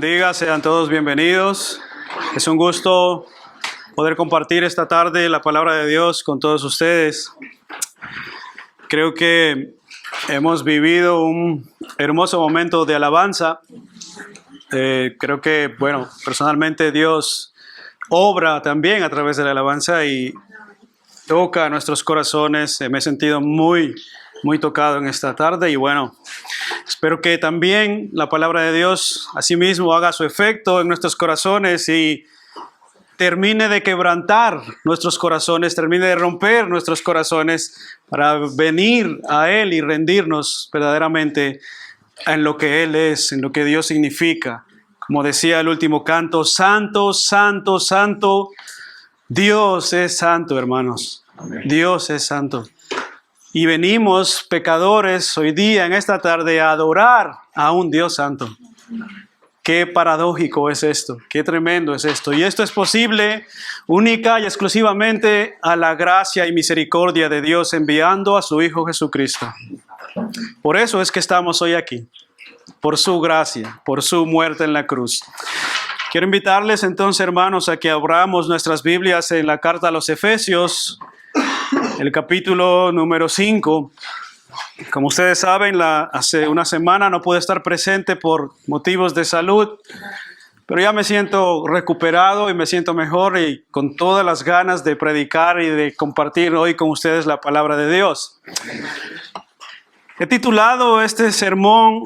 bendiga, sean todos bienvenidos. Es un gusto poder compartir esta tarde la palabra de Dios con todos ustedes. Creo que hemos vivido un hermoso momento de alabanza. Creo que, personalmente Dios obra también a través de la alabanza y toca nuestros corazones. Me he sentido muy tocado en esta tarde y espero que también la palabra de Dios asimismo haga su efecto en nuestros corazones y termine de quebrantar nuestros corazones, termine de romper nuestros corazones para venir a Él y rendirnos verdaderamente en lo que Él es, en lo que Dios significa. Como decía el último canto, santo, santo, santo, Dios es santo, hermanos. Amén. Dios es santo. Y venimos, pecadores, hoy día, en esta tarde, a adorar a un Dios santo. Qué paradójico es esto, qué tremendo es esto. Y esto es posible única y exclusivamente a la gracia y misericordia de Dios enviando a su Hijo Jesucristo. Por eso es que estamos hoy aquí, por su gracia, por su muerte en la cruz. Quiero invitarles entonces, hermanos, a que abramos nuestras Biblias en la carta a los Efesios, el capítulo número 5. Como ustedes saben, hace una semana no pude estar presente por motivos de salud, pero ya me siento recuperado y me siento mejor y con todas las ganas de predicar y de compartir hoy con ustedes la palabra de Dios. He titulado este sermón,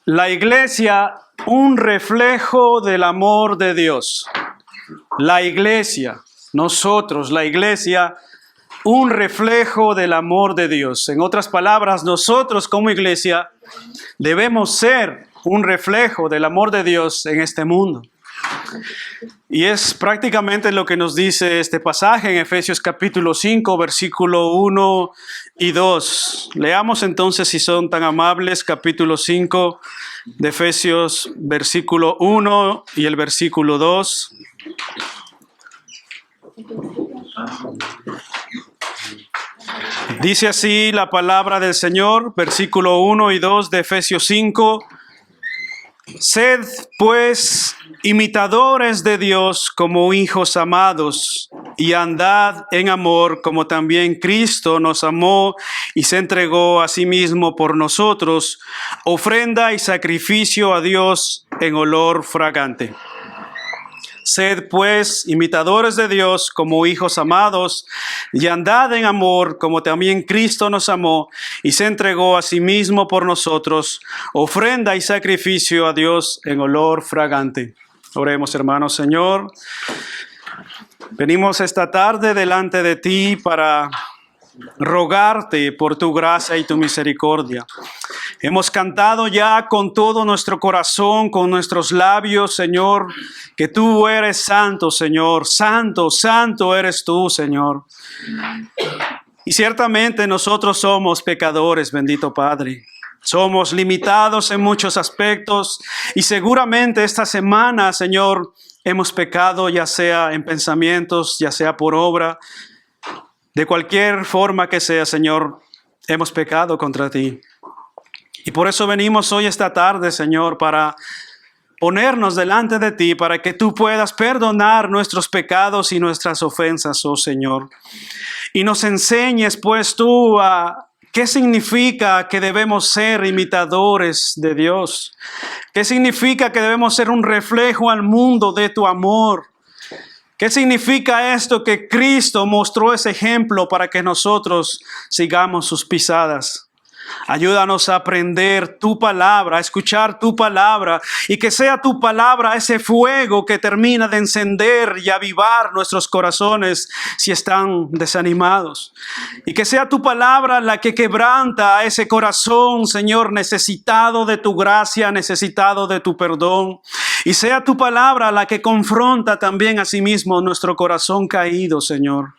La Iglesia, un reflejo del amor de Dios. La Iglesia, nosotros, la Iglesia, un reflejo del amor de Dios. En otras palabras, nosotros como iglesia debemos ser un reflejo del amor de Dios en este mundo. Y es prácticamente lo que nos dice este pasaje en Efesios capítulo 5, versículo 1 y 2. Leamos entonces, si son tan amables, capítulo 5 de Efesios, versículo 1 y el versículo 2. Dice así la palabra del Señor, versículo 1 y 2 de Efesios 5. Sed, pues, imitadores de Dios como hijos amados, y andad en amor como también Cristo nos amó y se entregó a sí mismo por nosotros, ofrenda y sacrificio a Dios en olor fragante. Sed, pues, imitadores de Dios como hijos amados, y andad en amor como también Cristo nos amó y se entregó a sí mismo por nosotros, ofrenda y sacrificio a Dios en olor fragante. Oremos, hermanos. Señor, venimos esta tarde delante de ti para rogarte por tu gracia y tu misericordia. Hemos cantado ya con todo nuestro corazón, con nuestros labios, Señor, que tú eres santo, Señor. Santo, santo eres tú, Señor. Y ciertamente nosotros somos pecadores, bendito Padre. Somos limitados en muchos aspectos y seguramente esta semana, Señor, hemos pecado, ya sea en pensamientos, ya sea por obra. De cualquier forma que sea, Señor, hemos pecado contra ti. Y por eso venimos hoy esta tarde, Señor, para ponernos delante de ti, para que tú puedas perdonar nuestros pecados y nuestras ofensas, oh Señor. Y nos enseñes, pues, tú a qué significa que debemos ser imitadores de Dios. ¿Qué significa que debemos ser un reflejo al mundo de tu amor? ¿Qué significa esto que Cristo mostró ese ejemplo para que nosotros sigamos sus pisadas? Ayúdanos a aprender tu palabra, a escuchar tu palabra y que sea tu palabra ese fuego que termina de encender y avivar nuestros corazones si están desanimados. Y que sea tu palabra la que quebranta ese corazón, Señor, necesitado de tu gracia, necesitado de tu perdón. Y sea tu palabra la que confronta también a sí mismo nuestro corazón caído, Señor.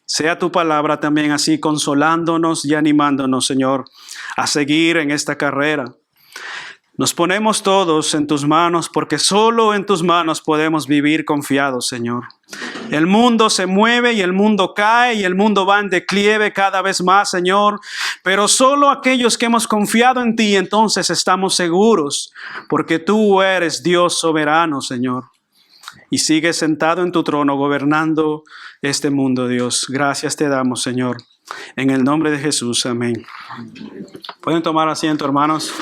Sea tu palabra también así consolándonos y animándonos, Señor, a seguir en esta carrera. Nos ponemos todos en tus manos porque solo en tus manos podemos vivir confiados, Señor. El mundo se mueve y el mundo cae y el mundo va en declive cada vez más, Señor. Pero solo aquellos que hemos confiado en ti, entonces estamos seguros porque tú eres Dios soberano, Señor. Y sigues sentado en tu trono gobernando este mundo, Dios. Gracias te damos, Señor. En el nombre de Jesús, amén. Pueden tomar asiento, hermanos.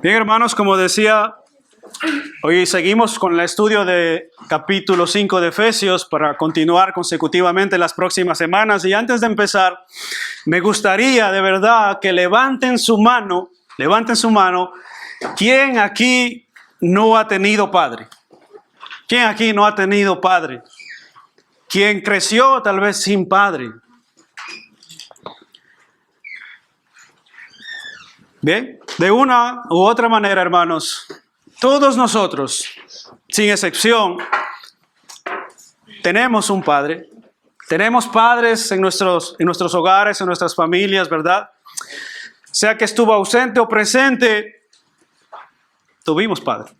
Bien, hermanos, como decía, hoy seguimos con el estudio de capítulo 5 de Efesios para continuar consecutivamente las próximas semanas. Y antes de empezar, me gustaría de verdad que levanten su mano, ¿quién aquí no ha tenido padre? ¿Quién aquí no ha tenido padre? ¿Quién creció tal vez sin padre? Bien, de una u otra manera, hermanos, todos nosotros, sin excepción, tenemos un padre. Tenemos padres en nuestros hogares, en nuestras familias, ¿verdad? Sea que estuvo ausente o presente, tuvimos padre.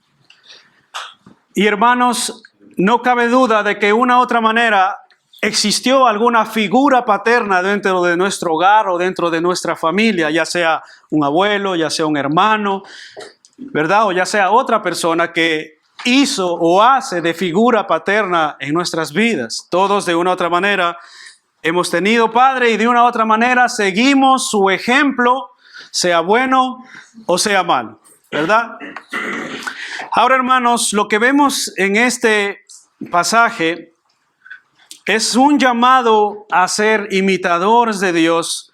Y hermanos, no cabe duda de que de una u otra manera existió alguna figura paterna dentro de nuestro hogar o dentro de nuestra familia, ya sea un abuelo, ya sea un hermano, ¿verdad? O ya sea otra persona que hizo o hace de figura paterna en nuestras vidas. Todos de una u otra manera hemos tenido padre y de una u otra manera seguimos su ejemplo, sea bueno o sea malo, ¿verdad? Ahora, hermanos, lo que vemos en este pasaje es un llamado a ser imitadores de Dios,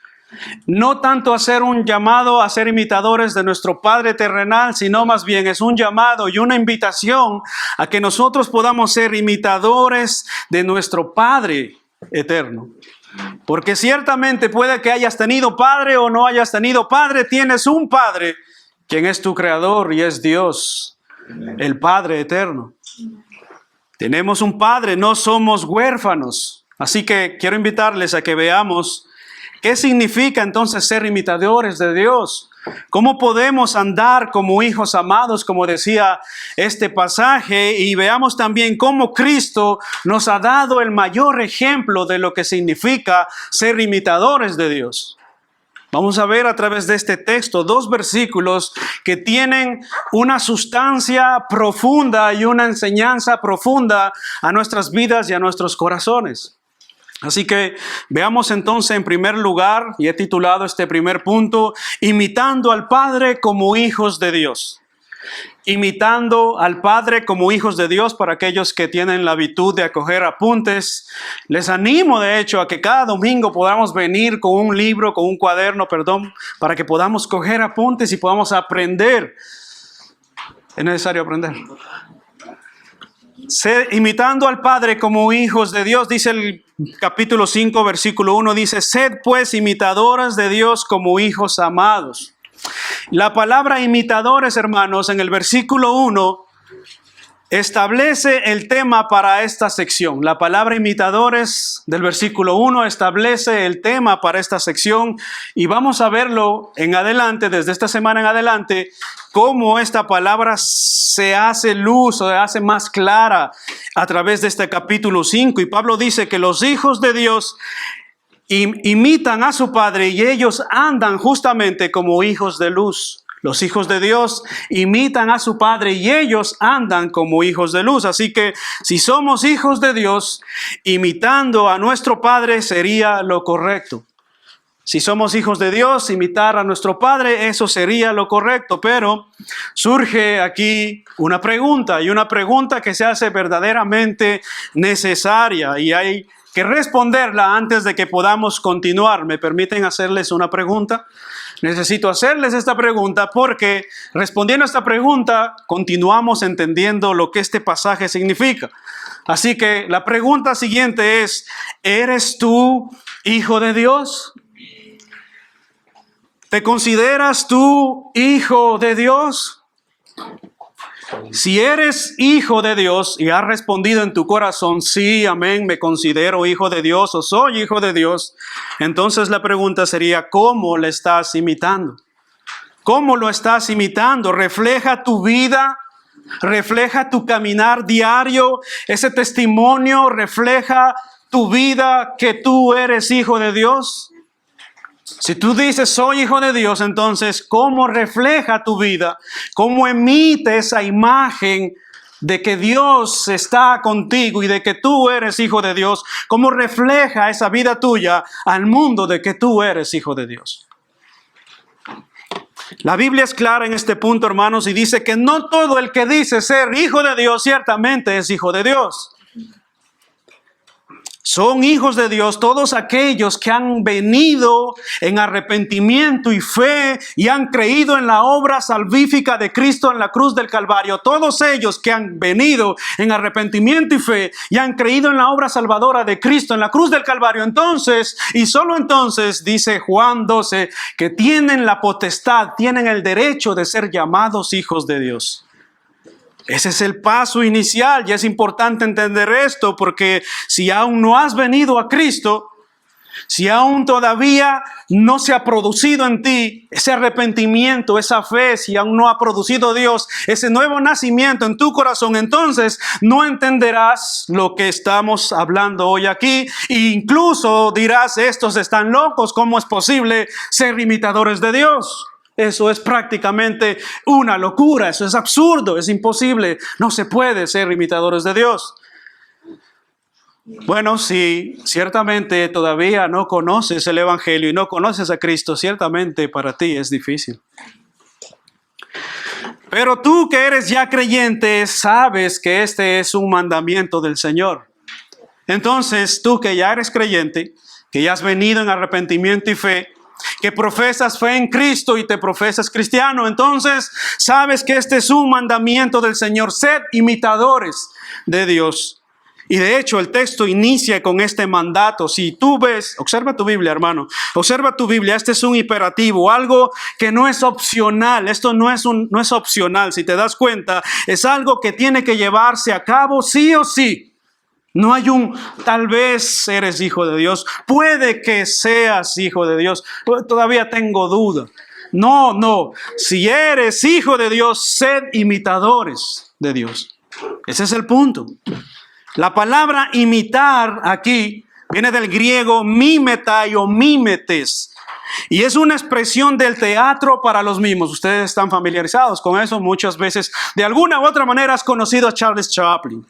no tanto a ser un llamado a ser imitadores de nuestro Padre terrenal, sino más bien es un llamado y una invitación a que nosotros podamos ser imitadores de nuestro Padre eterno. Porque ciertamente puede que hayas tenido padre o no hayas tenido padre, tienes un Padre, quien es tu creador y es Dios, el Padre eterno. Tenemos un Padre, no somos huérfanos. Así que quiero invitarles a que veamos qué significa entonces ser imitadores de Dios. ¿Cómo podemos andar como hijos amados, como decía este pasaje? Y veamos también cómo Cristo nos ha dado el mayor ejemplo de lo que significa ser imitadores de Dios. Vamos a ver a través de este texto 2 versículos que tienen una sustancia profunda y una enseñanza profunda a nuestras vidas y a nuestros corazones. Así que veamos entonces en primer lugar, y he titulado este primer punto, imitando al Padre como hijos de Dios. Imitando al Padre como hijos de Dios. Para aquellos que tienen la habitud de acoger apuntes, les animo de hecho a que cada domingo podamos venir con un libro, con un cuaderno, para que podamos coger apuntes y podamos aprender. Es necesario aprender. Imitando al Padre como hijos de Dios, dice el capítulo 5, versículo 1, dice: sed pues imitadoras de Dios como hijos amados. La palabra imitadores, hermanos, en el versículo 1 establece el tema para esta sección. La palabra imitadores del versículo 1 establece el tema para esta sección y vamos a verlo en adelante, desde esta semana en adelante, cómo esta palabra se hace luz o se hace más clara a través de este capítulo 5. Y Pablo dice que los hijos de Dios imitan a su Padre y ellos andan justamente como hijos de luz. Los hijos de Dios imitan a su Padre y ellos andan como hijos de luz. Así que si somos hijos de Dios, imitando a nuestro Padre sería lo correcto. Si somos hijos de Dios, imitar a nuestro Padre, eso sería lo correcto. Pero surge aquí una pregunta, y una pregunta que se hace verdaderamente necesaria y hay que responderla antes de que podamos continuar. ¿Me permiten hacerles una pregunta? Necesito hacerles esta pregunta porque respondiendo a esta pregunta continuamos entendiendo lo que este pasaje significa. Así que la pregunta siguiente es: ¿eres tú hijo de Dios? ¿Te consideras tú hijo de Dios? Si eres hijo de Dios y has respondido en tu corazón, sí, amén, me considero hijo de Dios o soy hijo de Dios, entonces la pregunta sería, ¿cómo le estás imitando? ¿Cómo lo estás imitando? ¿Refleja tu vida? ¿Refleja tu caminar diario? ¿Ese testimonio refleja tu vida que tú eres hijo de Dios? Si tú dices soy hijo de Dios, entonces ¿cómo refleja tu vida? ¿Cómo emite esa imagen de que Dios está contigo y de que tú eres hijo de Dios? ¿Cómo refleja esa vida tuya al mundo de que tú eres hijo de Dios? La Biblia es clara en este punto, hermanos, y dice que no todo el que dice ser hijo de Dios ciertamente es hijo de Dios. Son hijos de Dios todos aquellos que han venido en arrepentimiento y fe y han creído en la obra salvífica de Cristo en la cruz del Calvario. Todos ellos que han venido en arrepentimiento y fe y han creído en la obra salvadora de Cristo en la cruz del Calvario. Entonces, y solo entonces, dice Juan 12, que tienen la potestad, tienen el derecho de ser llamados hijos de Dios. Ese es el paso inicial y es importante entender esto porque si aún no has venido a Cristo, si aún todavía no se ha producido en ti ese arrepentimiento, esa fe, si aún no ha producido Dios ese nuevo nacimiento en tu corazón, entonces no entenderás lo que estamos hablando hoy aquí e incluso dirás, estos están locos, ¿cómo es posible ser imitadores de Dios? Eso es prácticamente una locura, eso es absurdo, es imposible, no se puede ser imitadores de Dios. Bueno, si ciertamente todavía no conoces el Evangelio y no conoces a Cristo, ciertamente para ti es difícil. Pero tú que eres ya creyente, sabes que este es un mandamiento del Señor. Entonces, tú que ya eres creyente, que ya has venido en arrepentimiento y fe, que profesas fe en Cristo y te profesas cristiano, entonces sabes que este es un mandamiento del Señor. Sed imitadores de Dios. Y de hecho el texto inicia con este mandato. Si tú ves, observa tu Biblia, hermano, observa tu Biblia, este es un imperativo, algo que no es opcional. Esto no es opcional, si te das cuenta, es algo que tiene que llevarse a cabo sí o sí. No hay tal vez eres hijo de Dios, puede que seas hijo de Dios, todavía tengo duda. No, si eres hijo de Dios, sed imitadores de Dios. Ese es el punto. La palabra imitar aquí viene del griego mimetai o mimetes. Y es una expresión del teatro para los mimos. Ustedes están familiarizados con eso. Muchas veces, de alguna u otra manera, has conocido a Charles Chaplin,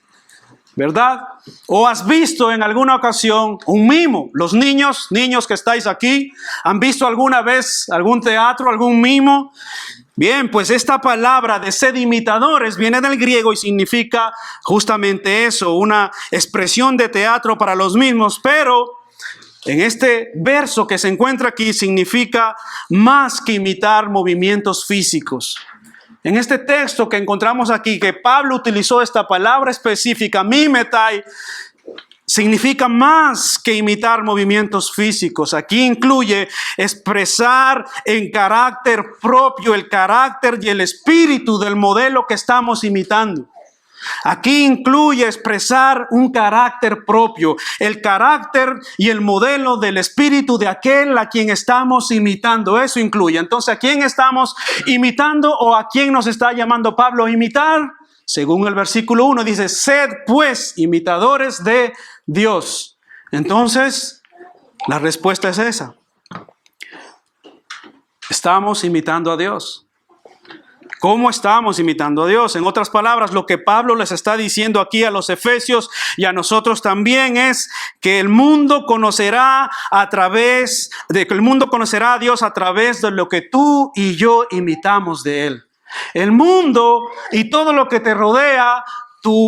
¿verdad? O has visto en alguna ocasión un mimo. Los niños que estáis aquí, ¿han visto alguna vez algún teatro, algún mimo? Bien, pues esta palabra de sed imitadores viene del griego y significa justamente eso, una expresión de teatro para los mismos, pero en este verso que se encuentra aquí significa más que imitar movimientos físicos. En este texto que encontramos aquí, que Pablo utilizó esta palabra específica, mimetai, significa más que imitar movimientos físicos. Aquí incluye expresar en carácter propio el carácter y el espíritu del modelo que estamos imitando. Aquí incluye expresar un carácter propio, el carácter y el modelo del espíritu de aquel a quien estamos imitando. Eso incluye. Entonces, ¿a quién estamos imitando o a quién nos está llamando Pablo a imitar? Según el versículo 1 dice, sed pues imitadores de Dios. Entonces, la respuesta es esa. Estamos imitando a Dios. ¿Cómo estamos imitando a Dios? En otras palabras, lo que Pablo les está diciendo aquí a los efesios y a nosotros también es que el mundo conocerá a Dios a través de lo que tú y yo imitamos de Él. El mundo y todo lo que te rodea,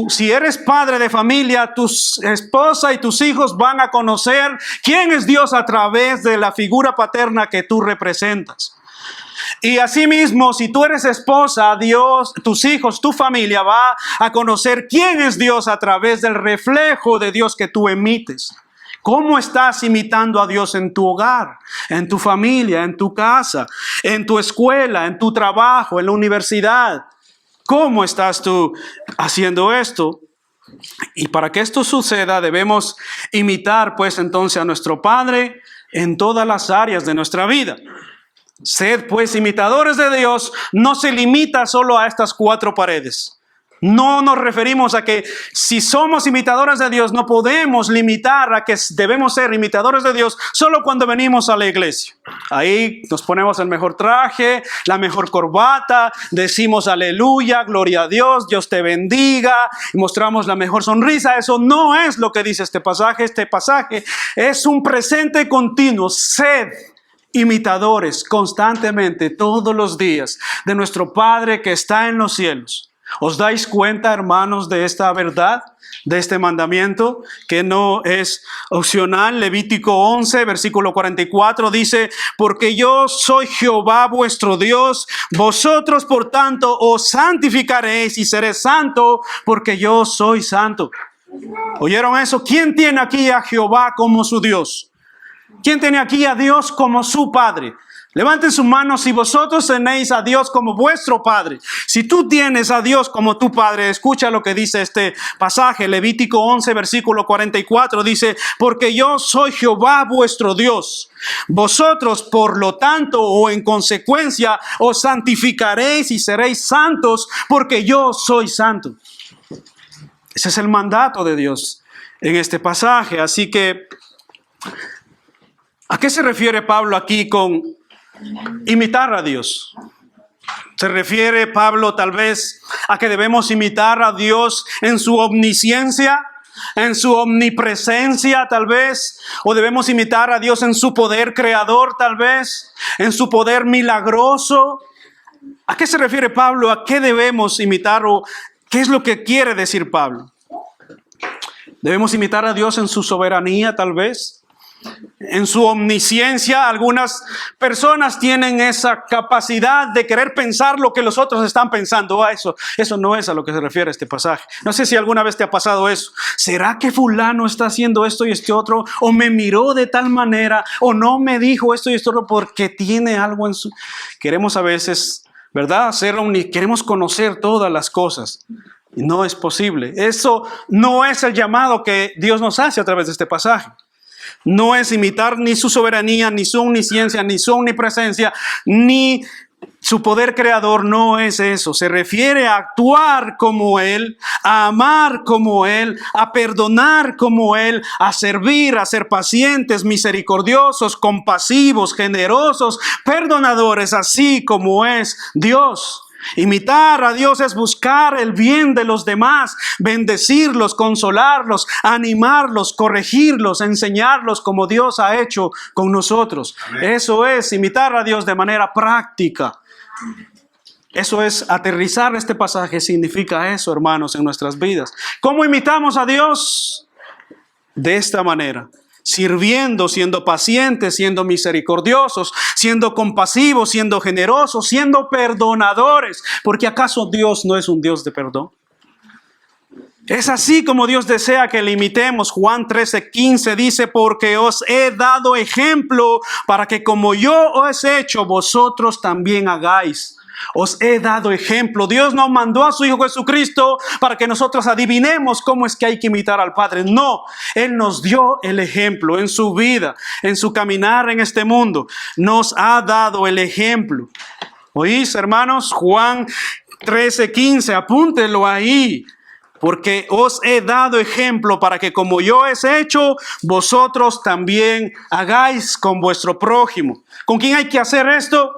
si eres padre de familia, tu esposa y tus hijos van a conocer quién es Dios a través de la figura paterna que tú representas. Y asimismo, si tú eres esposa, Dios, tus hijos, tu familia va a conocer quién es Dios a través del reflejo de Dios que tú emites. ¿Cómo estás imitando a Dios en tu hogar, en tu familia, en tu casa, en tu escuela, en tu trabajo, en la universidad? ¿Cómo estás tú haciendo esto? Y para que esto suceda debemos imitar pues entonces a nuestro Padre en todas las áreas de nuestra vida. Sed pues imitadores de Dios, no se limita solo a estas 4 paredes. No nos referimos a que si somos imitadores de Dios no podemos limitar a que debemos ser imitadores de Dios solo cuando venimos a la iglesia. Ahí nos ponemos el mejor traje, la mejor corbata, decimos aleluya, gloria a Dios, Dios te bendiga, y mostramos la mejor sonrisa. Eso no es lo que dice este pasaje. Este pasaje es un presente continuo. Sed imitadores constantemente, todos los días, de nuestro Padre que está en los cielos. ¿Os dais cuenta, hermanos, de esta verdad, de este mandamiento, que no es opcional? Levítico 11, versículo 44 dice: porque yo soy Jehová vuestro Dios, vosotros por tanto os santificaréis y seréis santo, porque yo soy santo. ¿Oyeron eso? ¿Quién tiene aquí a Jehová como su Dios? ¿Quién tiene aquí a Dios como su Padre? Levanten sus manos si vosotros tenéis a Dios como vuestro Padre. Si tú tienes a Dios como tu Padre, escucha lo que dice este pasaje. Levítico 11, versículo 44 dice: porque yo soy Jehová vuestro Dios. Vosotros, por lo tanto, o en consecuencia, os santificaréis y seréis santos, porque yo soy santo. Ese es el mandato de Dios en este pasaje. Así que, ¿a qué se refiere Pablo aquí con imitar a Dios? ¿Se refiere Pablo tal vez a que debemos imitar a Dios en su omnisciencia, en su omnipresencia tal vez? ¿O debemos imitar a Dios en su poder creador tal vez, en su poder milagroso? ¿A qué se refiere Pablo? ¿A qué debemos imitar o qué es lo que quiere decir Pablo? ¿Debemos imitar a Dios en su soberanía tal vez? En su omnisciencia. Algunas personas tienen esa capacidad de querer pensar lo que los otros están pensando. Eso no es a lo que se refiere este pasaje. No sé si alguna vez te ha pasado eso. ¿Será que fulano está haciendo esto y este otro? ¿O me miró de tal manera? ¿O no me dijo esto y esto otro porque tiene algo en su... Queremos a veces, ¿verdad? Queremos conocer todas las cosas. Y no es posible. Eso no es el llamado que Dios nos hace a través de este pasaje. No es imitar ni su soberanía, ni su omnisciencia, ni su omnipresencia, ni su poder creador. No es eso. Se refiere a actuar como Él, a amar como Él, a perdonar como Él, a servir, a ser pacientes, misericordiosos, compasivos, generosos, perdonadores, así como es Dios. Imitar a Dios es buscar el bien de los demás, bendecirlos, consolarlos, animarlos, corregirlos, enseñarlos como Dios ha hecho con nosotros. Amén. Eso es imitar a Dios de manera práctica. Eso es aterrizar este pasaje, significa eso, hermanos, en nuestras vidas. ¿Cómo imitamos a Dios? De esta manera. Sirviendo, siendo pacientes, siendo misericordiosos, siendo compasivos, siendo generosos, siendo perdonadores. Porque ¿acaso Dios no es un Dios de perdón? Es así como Dios desea que le imitemos. Juan 13:15 dice: porque os he dado ejemplo para que como yo os he hecho, vosotros también hagáis. Os he dado ejemplo. Dios no mandó a su Hijo Jesucristo para que nosotros adivinemos cómo es que hay que imitar al Padre. No, Él nos dio el ejemplo en su vida, en su caminar en este mundo. Nos ha dado el ejemplo. ¿Oís, hermanos? Juan 13:15, apúntelo ahí. Porque os he dado ejemplo para que como yo he hecho, vosotros también hagáis con vuestro prójimo. ¿Con quién hay que hacer esto?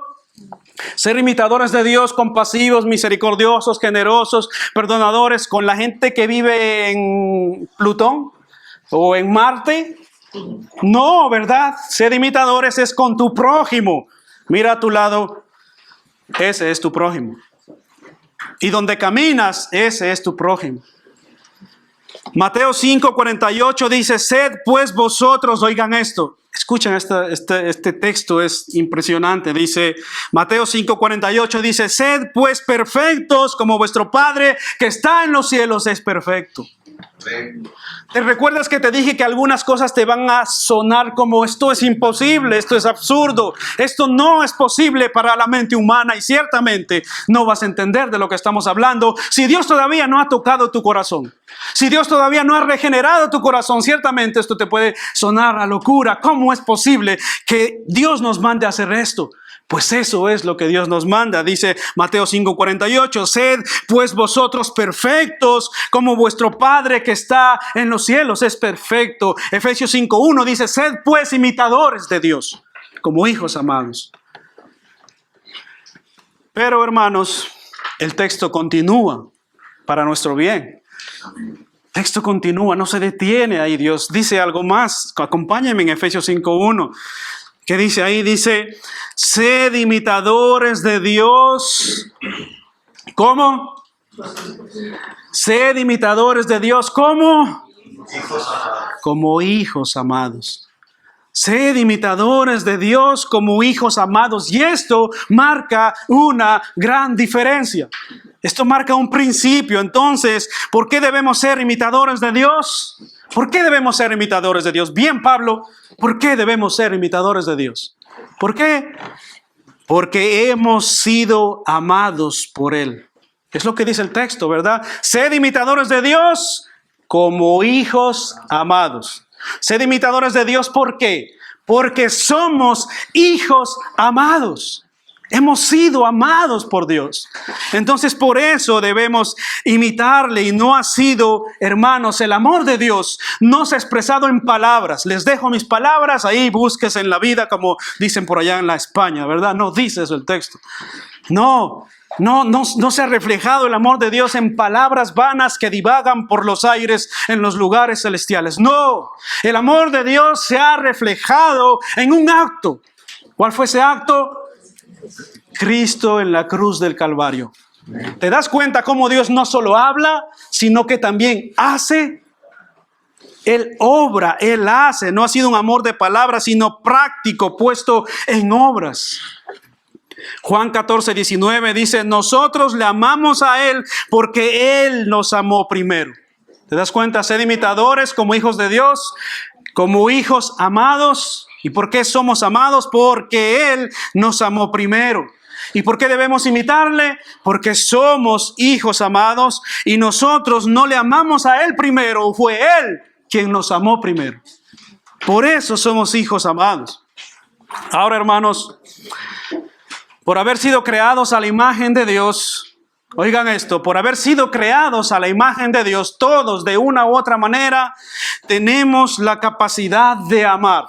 Ser imitadores de Dios, compasivos, misericordiosos, generosos, perdonadores, con la gente que vive en Plutón o en Marte. No, ¿verdad? Ser imitadores es con tu prójimo. Mira a tu lado, ese es tu prójimo. Y donde caminas, ese es tu prójimo. Mateo 5:48 dice: sed pues vosotros, oigan esto. Escuchen este texto, es impresionante. Dice Mateo 5:48, dice: sed pues perfectos como vuestro Padre que está en los cielos es perfecto. ¿Te recuerdas que te dije que algunas cosas te van a sonar como esto es imposible, esto es absurdo, esto no es posible para la mente humana y ciertamente no vas a entender de lo que estamos hablando si Dios todavía no ha tocado tu corazón? Si Dios todavía no ha regenerado tu corazón, ciertamente esto te puede sonar a locura. ¿Cómo es posible que Dios nos mande a hacer esto? Pues eso es lo que Dios nos manda. Dice Mateo 5:48, sed pues vosotros perfectos como vuestro Padre que está en los cielos es perfecto. Efesios 5:1 dice, sed pues imitadores de Dios como hijos amados. Pero hermanos, el texto continúa para nuestro bien. El texto continúa, no se detiene ahí. Dios dice algo más. Acompáñenme en Efesios 5:1. ¿Qué dice ahí? Dice, sed imitadores de Dios. ¿Cómo? Sed imitadores de Dios. ¿Cómo? Como hijos amados. Sed imitadores de Dios como hijos amados. Y esto marca una gran diferencia. Esto marca un principio. Entonces, ¿por qué debemos ser imitadores de Dios? ¿Por qué debemos ser imitadores de Dios? Bien, Pablo, ¿por qué debemos ser imitadores de Dios? ¿Por qué? Porque hemos sido amados por Él. Es lo que dice el texto, ¿verdad? Sed imitadores de Dios como hijos amados. Sed imitadores de Dios, ¿por qué? Porque somos hijos amados. Hemos sido amados por Dios. Entonces por eso debemos imitarle y no ha sido, hermanos, el amor de Dios no se ha expresado en palabras. Les dejo mis palabras, ahí búsquese en la vida como dicen por allá en la España, ¿verdad? No dice eso el texto. No se ha reflejado el amor de Dios en palabras vanas que divagan por los aires en los lugares celestiales. No, el amor de Dios se ha reflejado en un acto. ¿Cuál fue ese acto? Cristo en la cruz del Calvario. ¿Te das cuenta cómo Dios no solo habla, sino que también hace? Él obra, Él hace. No ha sido un amor de palabras, sino práctico, puesto en obras. Juan 14:19 dice, nosotros le amamos a Él porque Él nos amó primero. ¿Te das cuenta? Sed imitadores como hijos de Dios, como hijos amados. ¿Y por qué somos amados? Porque Él nos amó primero. ¿Y por qué debemos imitarle? Porque somos hijos amados y nosotros no le amamos a Él primero. Fue Él quien nos amó primero. Por eso somos hijos amados. Ahora, hermanos, por haber sido creados a la imagen de Dios, oigan esto, por haber sido creados a la imagen de Dios, todos de una u otra manera tenemos la capacidad de amar.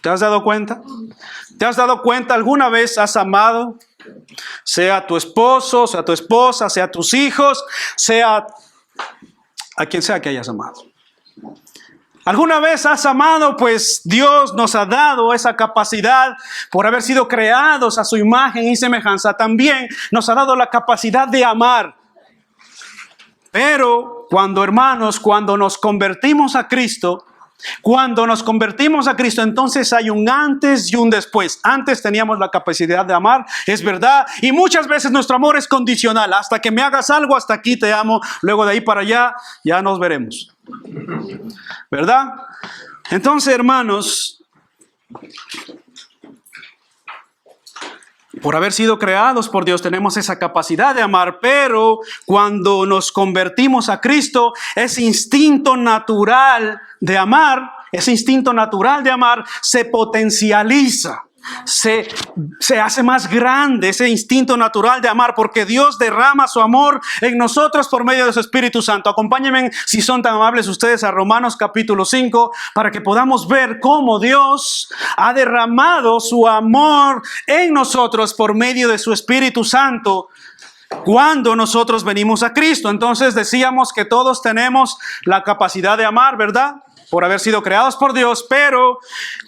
¿Te has dado cuenta? ¿Te has dado cuenta? ¿Alguna vez has amado? Sea tu esposo, sea tu esposa, sea tus hijos, sea a quien sea que hayas amado. ¿Alguna vez has amado? Pues Dios nos ha dado esa capacidad por haber sido creados a su imagen y semejanza. También nos ha dado la capacidad de amar. Pero cuando nos convertimos a Cristo, entonces hay un antes y un después. Antes teníamos la capacidad de amar, es verdad, y muchas veces nuestro amor es condicional. Hasta que me hagas algo, hasta aquí te amo, luego de ahí para allá ya nos veremos, ¿verdad? Entonces, hermanos, por haber sido creados por Dios tenemos esa capacidad de amar, pero cuando nos convertimos a Cristo, ese instinto natural de amar se potencializa, se hace más grande ese instinto natural de amar, porque Dios derrama su amor en nosotros por medio de su Espíritu Santo. Acompáñenme, si son tan amables ustedes, a Romanos capítulo 5, para que podamos ver cómo Dios ha derramado su amor en nosotros por medio de su Espíritu Santo cuando nosotros venimos a Cristo. Entonces decíamos que todos tenemos la capacidad de amar, ¿verdad? Por haber sido creados por Dios, pero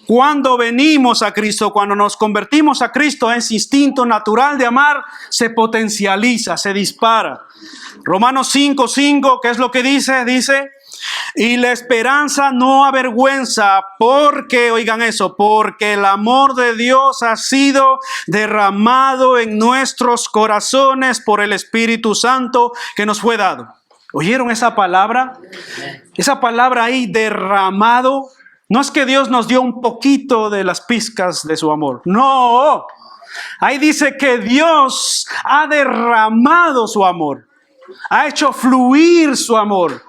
cuando venimos a Cristo, cuando nos convertimos a Cristo, ese instinto natural de amar se potencializa, se dispara. Romanos 5:5, ¿qué es lo que dice? Dice, y la esperanza no avergüenza, porque, oigan eso, porque el amor de Dios ha sido derramado en nuestros corazones por el Espíritu Santo que nos fue dado. ¿Oyeron esa palabra? Esa palabra ahí, derramado. No es que Dios nos dio un poquito de las pizcas de su amor. No. Ahí dice que Dios ha derramado su amor. Ha hecho fluir su amor.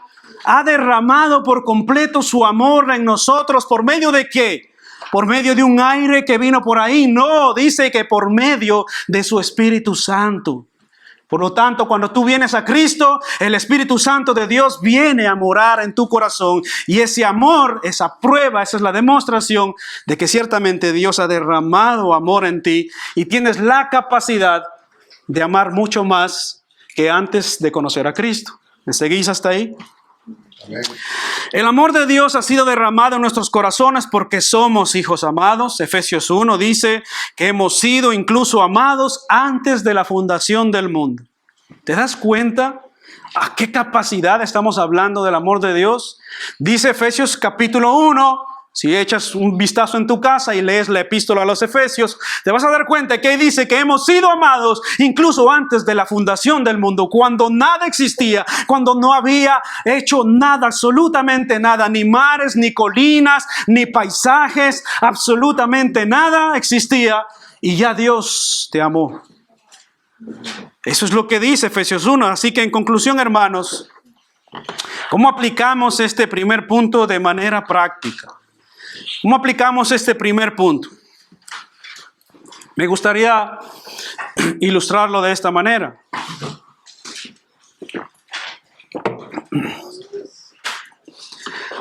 Ha derramado por completo su amor en nosotros. ¿Por medio de qué? ¿Por medio de un aire que vino por ahí? No, dice que por medio de su Espíritu Santo. Por lo tanto, cuando tú vienes a Cristo, el Espíritu Santo de Dios viene a morar en tu corazón. Y ese amor, esa prueba, esa es la demostración de que ciertamente Dios ha derramado amor en ti y tienes la capacidad de amar mucho más que antes de conocer a Cristo. ¿Me seguís hasta ahí? Amén. El amor de Dios ha sido derramado en nuestros corazones porque somos hijos amados. Efesios 1 dice que hemos sido incluso amados antes de la fundación del mundo. ¿Te das cuenta a qué capacidad estamos hablando del amor de Dios? Dice Efesios capítulo 1. Si echas un vistazo en tu casa y lees la epístola a los Efesios, te vas a dar cuenta que dice que hemos sido amados incluso antes de la fundación del mundo, cuando nada existía, cuando no había hecho nada, absolutamente nada, ni mares, ni colinas, ni paisajes, absolutamente nada existía y ya Dios te amó. Eso es lo que dice Efesios 1. Así que en conclusión, hermanos, ¿cómo aplicamos este primer punto de manera práctica? ¿Cómo aplicamos este primer punto? Me gustaría ilustrarlo de esta manera.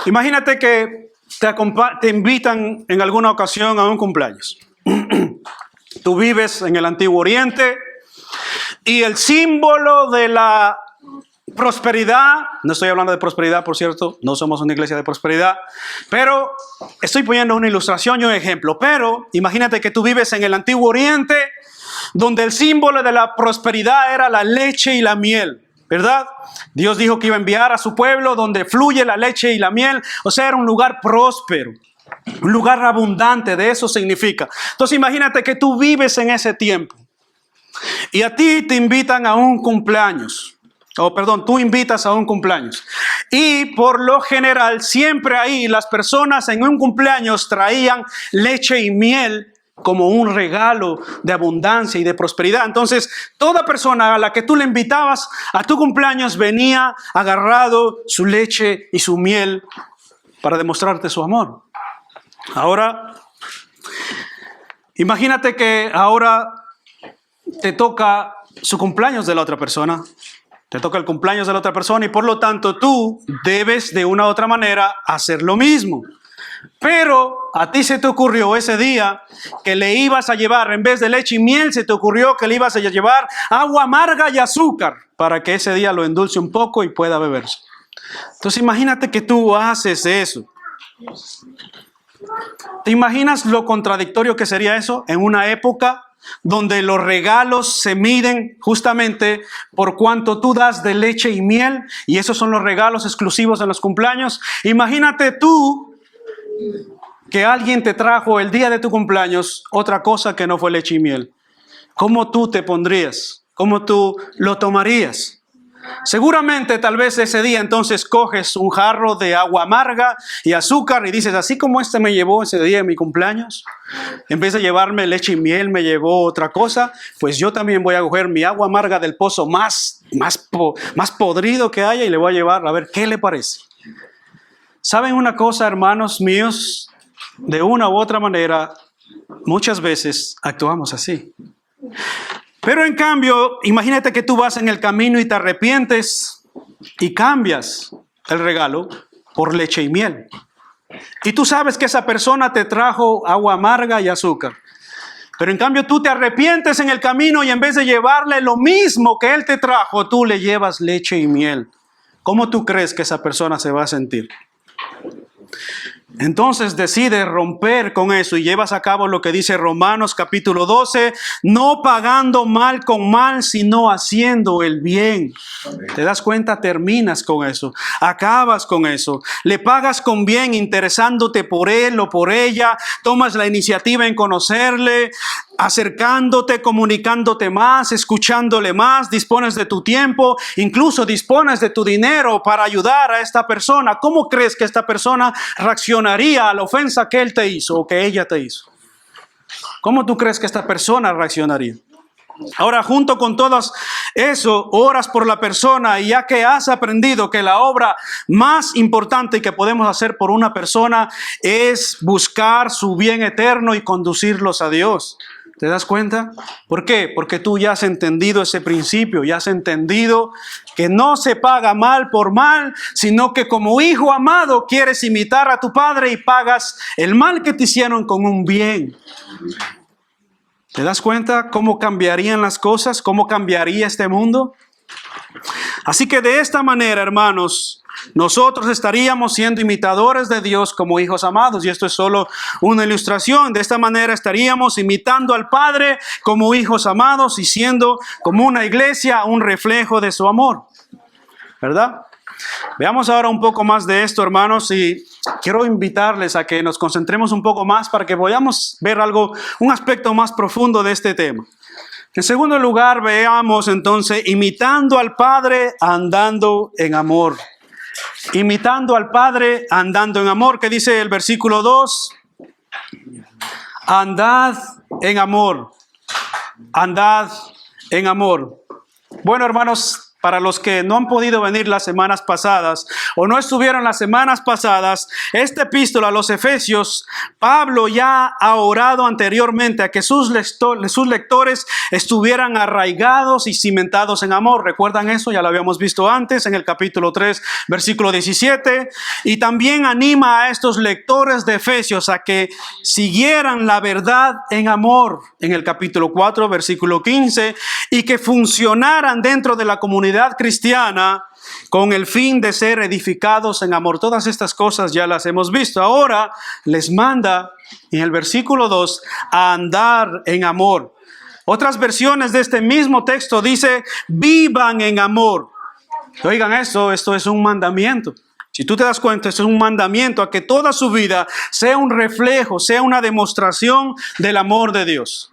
Imagínate que te invitan en alguna ocasión a un cumpleaños. Tú vives en el Antiguo Oriente y el símbolo de la prosperidad, no estoy hablando de prosperidad, por cierto, no somos una iglesia de prosperidad, pero estoy poniendo una ilustración y un ejemplo. Pero imagínate que tú vives en el Antiguo Oriente, donde el símbolo de la prosperidad era la leche y la miel, ¿verdad? Dios dijo que iba a enviar a su pueblo donde fluye la leche y la miel, o sea, era un lugar próspero, un lugar abundante, de eso significa. Entonces imagínate que tú vives en ese tiempo y a ti te invitan a un cumpleaños. Tú invitas a un cumpleaños. Y por lo general, siempre ahí las personas en un cumpleaños traían leche y miel como un regalo de abundancia y de prosperidad. Entonces, toda persona a la que tú le invitabas a tu cumpleaños venía agarrado su leche y su miel para demostrarte su amor. Ahora, imagínate que ahora te toca su cumpleaños de la otra persona. Te toca el cumpleaños de la otra persona y por lo tanto tú debes de una u otra manera hacer lo mismo. Pero a ti se te ocurrió ese día que le ibas a llevar, en vez de leche y miel, se te ocurrió que le ibas a llevar agua amarga y azúcar para que ese día lo endulce un poco y pueda beberse. Entonces imagínate que tú haces eso. ¿Te imaginas lo contradictorio que sería eso en una época donde los regalos se miden justamente por cuánto tú das de leche y miel, y esos son los regalos exclusivos en los cumpleaños? Imagínate tú que alguien te trajo el día de tu cumpleaños otra cosa que no fue leche y miel. ¿Cómo tú te pondrías? ¿Cómo tú lo tomarías? Seguramente tal vez ese día entonces coges un jarro de agua amarga y azúcar y dices, así como este me llevó ese día de mi cumpleaños, en vez de llevarme leche y miel me llevó otra cosa, pues yo también voy a coger mi agua amarga del pozo más podrido que haya y le voy a llevar a ver qué le parece. ¿Saben una cosa, hermanos míos? De una u otra manera, muchas veces actuamos así. Pero en cambio, imagínate que tú vas en el camino y te arrepientes y cambias el regalo por leche y miel. Y tú sabes que esa persona te trajo agua amarga y azúcar. Pero en cambio tú te arrepientes en el camino y en vez de llevarle lo mismo que él te trajo, tú le llevas leche y miel. ¿Cómo tú crees que esa persona se va a sentir? Entonces decides romper con eso y llevas a cabo lo que dice Romanos capítulo 12, no pagando mal con mal, sino haciendo el bien. ¿Te das cuenta? Terminas con eso, acabas con eso, le pagas con bien interesándote por él o por ella, tomas la iniciativa en conocerle, acercándote, comunicándote más, escuchándole más, dispones de tu tiempo, incluso dispones de tu dinero para ayudar a esta persona. ¿Cómo crees que esta persona reaccionaría a la ofensa que él te hizo o que ella te hizo? ¿Cómo tú crees que esta persona reaccionaría? Ahora, junto con todo eso, oras por la persona, y ya que has aprendido que la obra más importante que podemos hacer por una persona es buscar su bien eterno y conducirlos a Dios. ¿Te das cuenta? ¿Por qué? Porque tú ya has entendido ese principio, ya has entendido que no se paga mal por mal, sino que como hijo amado quieres imitar a tu padre y pagas el mal que te hicieron con un bien. ¿Te das cuenta cómo cambiarían las cosas? ¿Cómo cambiaría este mundo? Así que de esta manera, hermanos, nosotros estaríamos siendo imitadores de Dios como hijos amados. Y esto es solo una ilustración. De esta manera estaríamos imitando al Padre como hijos amados y siendo como una iglesia un reflejo de su amor. ¿Verdad? Veamos ahora un poco más de esto, hermanos, y quiero invitarles a que nos concentremos un poco más para que podamos ver un aspecto más profundo de este tema. En segundo lugar, veamos entonces, imitando al Padre andando en amor. Imitando al Padre andando en amor. ¿Qué dice el versículo 2? Andad en amor. Andad en amor. Bueno, hermanos, para los que no han podido venir las semanas pasadas o no estuvieron las semanas pasadas, esta epístola a los Efesios, Pablo ya ha orado anteriormente a que sus lectores estuvieran arraigados y cimentados en amor. ¿Recuerdan eso? Ya lo habíamos visto antes en el capítulo 3, versículo 17. Y también anima a estos lectores de Efesios a que siguieran la verdad en amor en el capítulo 4, versículo 15, y que funcionaran dentro de la comunidad cristiana con el fin de ser edificados en amor. Todas estas cosas ya las hemos visto. Ahora les manda en el versículo 2 a andar en amor. Otras versiones de este mismo texto dice vivan en amor. Oigan esto es un mandamiento. Si tú te das cuenta, esto es un mandamiento a que toda su vida sea un reflejo, sea una demostración del amor de Dios.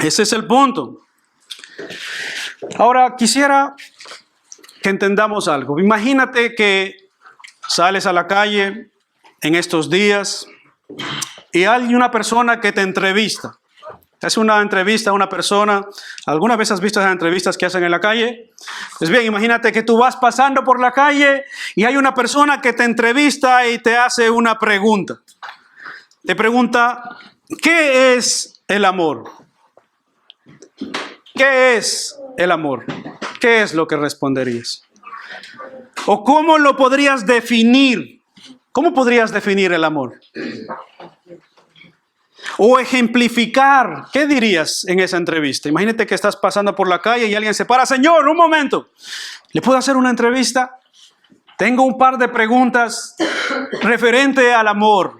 Ese es el punto. Ahora, quisiera que entendamos algo. Imagínate que sales a la calle en estos días y hay una persona que te entrevista. Es una entrevista a una persona. ¿Alguna vez has visto esas entrevistas que hacen en la calle? Pues bien, imagínate que tú vas pasando por la calle y hay una persona que te entrevista y te hace una pregunta. Te pregunta, ¿qué es el amor? ¿Qué es el amor? ¿Qué es lo que responderías? ¿O cómo lo podrías definir? ¿Cómo podrías definir el amor? O ejemplificar, ¿qué dirías en esa entrevista? Imagínate que estás pasando por la calle y alguien se para. Señor, un momento, ¿le puedo hacer una entrevista? Tengo un par de preguntas referente al amor.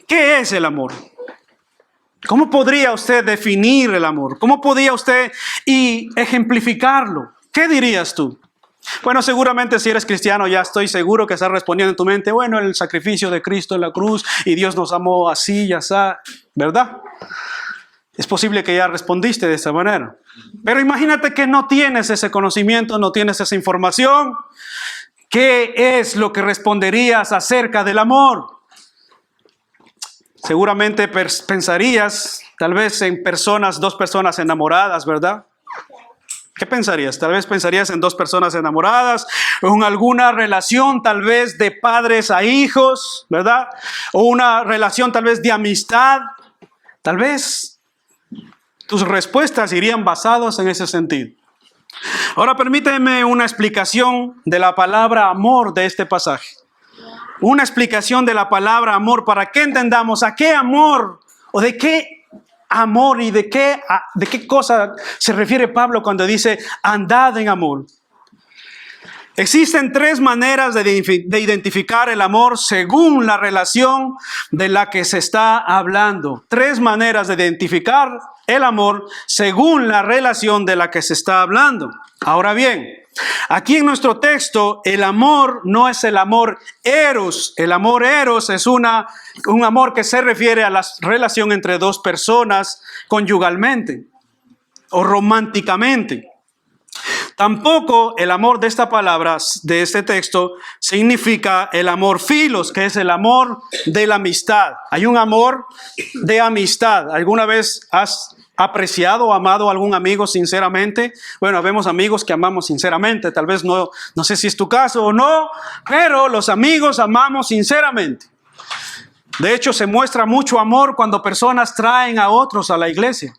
¿Qué es el amor? ¿Cómo podría usted definir el amor? ¿Cómo podría usted ejemplificarlo? ¿Qué dirías tú? Bueno, seguramente si eres cristiano ya estoy seguro que estás respondiendo en tu mente, bueno, el sacrificio de Cristo en la cruz y Dios nos amó así y así, ¿verdad? Es posible que ya respondiste de esa manera. Pero imagínate que no tienes ese conocimiento, no tienes esa información. ¿Qué es lo que responderías acerca del amor? Seguramente pensarías tal vez en dos personas enamoradas, ¿verdad? ¿Qué pensarías? Tal vez pensarías en dos personas enamoradas, o en alguna relación tal vez de padres a hijos, ¿verdad? O una relación tal vez de amistad. Tal vez tus respuestas irían basadas en ese sentido. Ahora permíteme una explicación de la palabra amor de este pasaje. Una explicación de la palabra amor para que entendamos a qué amor o de qué amor y de qué cosa se refiere Pablo cuando dice andad en amor. Existen tres maneras de identificar el amor según la relación de la que se está hablando. Tres maneras de identificar el amor según la relación de la que se está hablando. Ahora bien, Aquí en nuestro texto, el amor no es el amor eros. El amor eros es un amor que se refiere a la relación entre dos personas conyugalmente o románticamente. Tampoco el amor de esta palabra, de este texto, significa el amor filos, que es el amor de la amistad. Hay un amor de amistad. ¿Alguna vez has apreciado o amado a algún amigo sinceramente? Bueno, vemos amigos que amamos sinceramente. Tal vez no sé si es tu caso o no, pero los amigos amamos sinceramente. De hecho, se muestra mucho amor cuando personas traen a otros a la iglesia.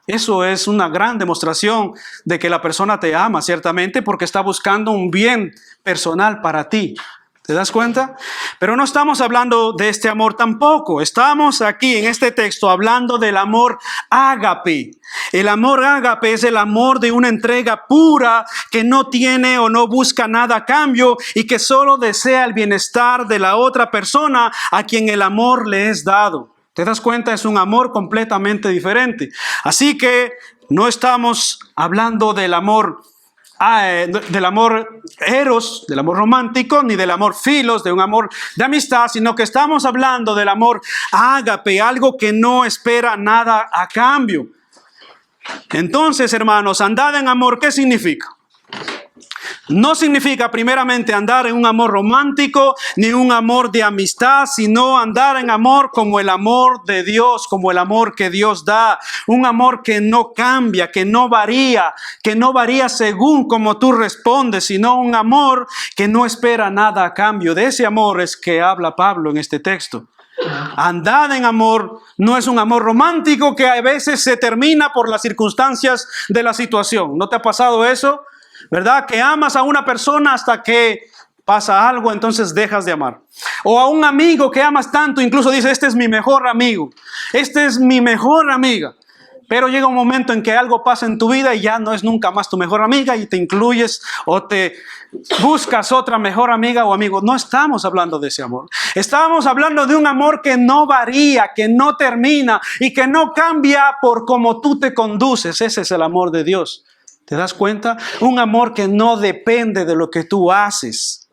Eso es una gran demostración de que la persona te ama, ciertamente, porque está buscando un bien personal para ti. ¿Te das cuenta? Pero no estamos hablando de este amor tampoco. Estamos aquí en este texto hablando del amor ágape. El amor ágape es el amor de una entrega pura que no tiene o no busca nada a cambio y que solo desea el bienestar de la otra persona a quien el amor le es dado. ¿Te das cuenta? Es un amor completamente diferente. Así que no estamos hablando del amor eros, del amor romántico, ni del amor filos, de un amor de amistad, sino que estamos hablando del amor ágape, algo que no espera nada a cambio. Entonces, hermanos, andad en amor, ¿qué significa? No significa primeramente andar en un amor romántico ni un amor de amistad, sino andar en amor como el amor de Dios, como el amor que Dios da. Un amor que no cambia, que no varía según como tú respondes, sino un amor que no espera nada a cambio. De ese amor es que habla Pablo en este texto. Andar en amor no es un amor romántico que a veces se termina por las circunstancias de la situación. ¿No te ha pasado eso? ¿Verdad? Que amas a una persona hasta que pasa algo, entonces dejas de amar. O a un amigo que amas tanto, incluso dice, este es mi mejor amigo, este es mi mejor amiga. Pero llega un momento en que algo pasa en tu vida y ya no es nunca más tu mejor amiga y te incluyes o te buscas otra mejor amiga o amigo. No estamos hablando de ese amor. Estamos hablando de un amor que no varía, que no termina y que no cambia por cómo tú te conduces. Ese es el amor de Dios. ¿Te das cuenta? Un amor que no depende de lo que tú haces.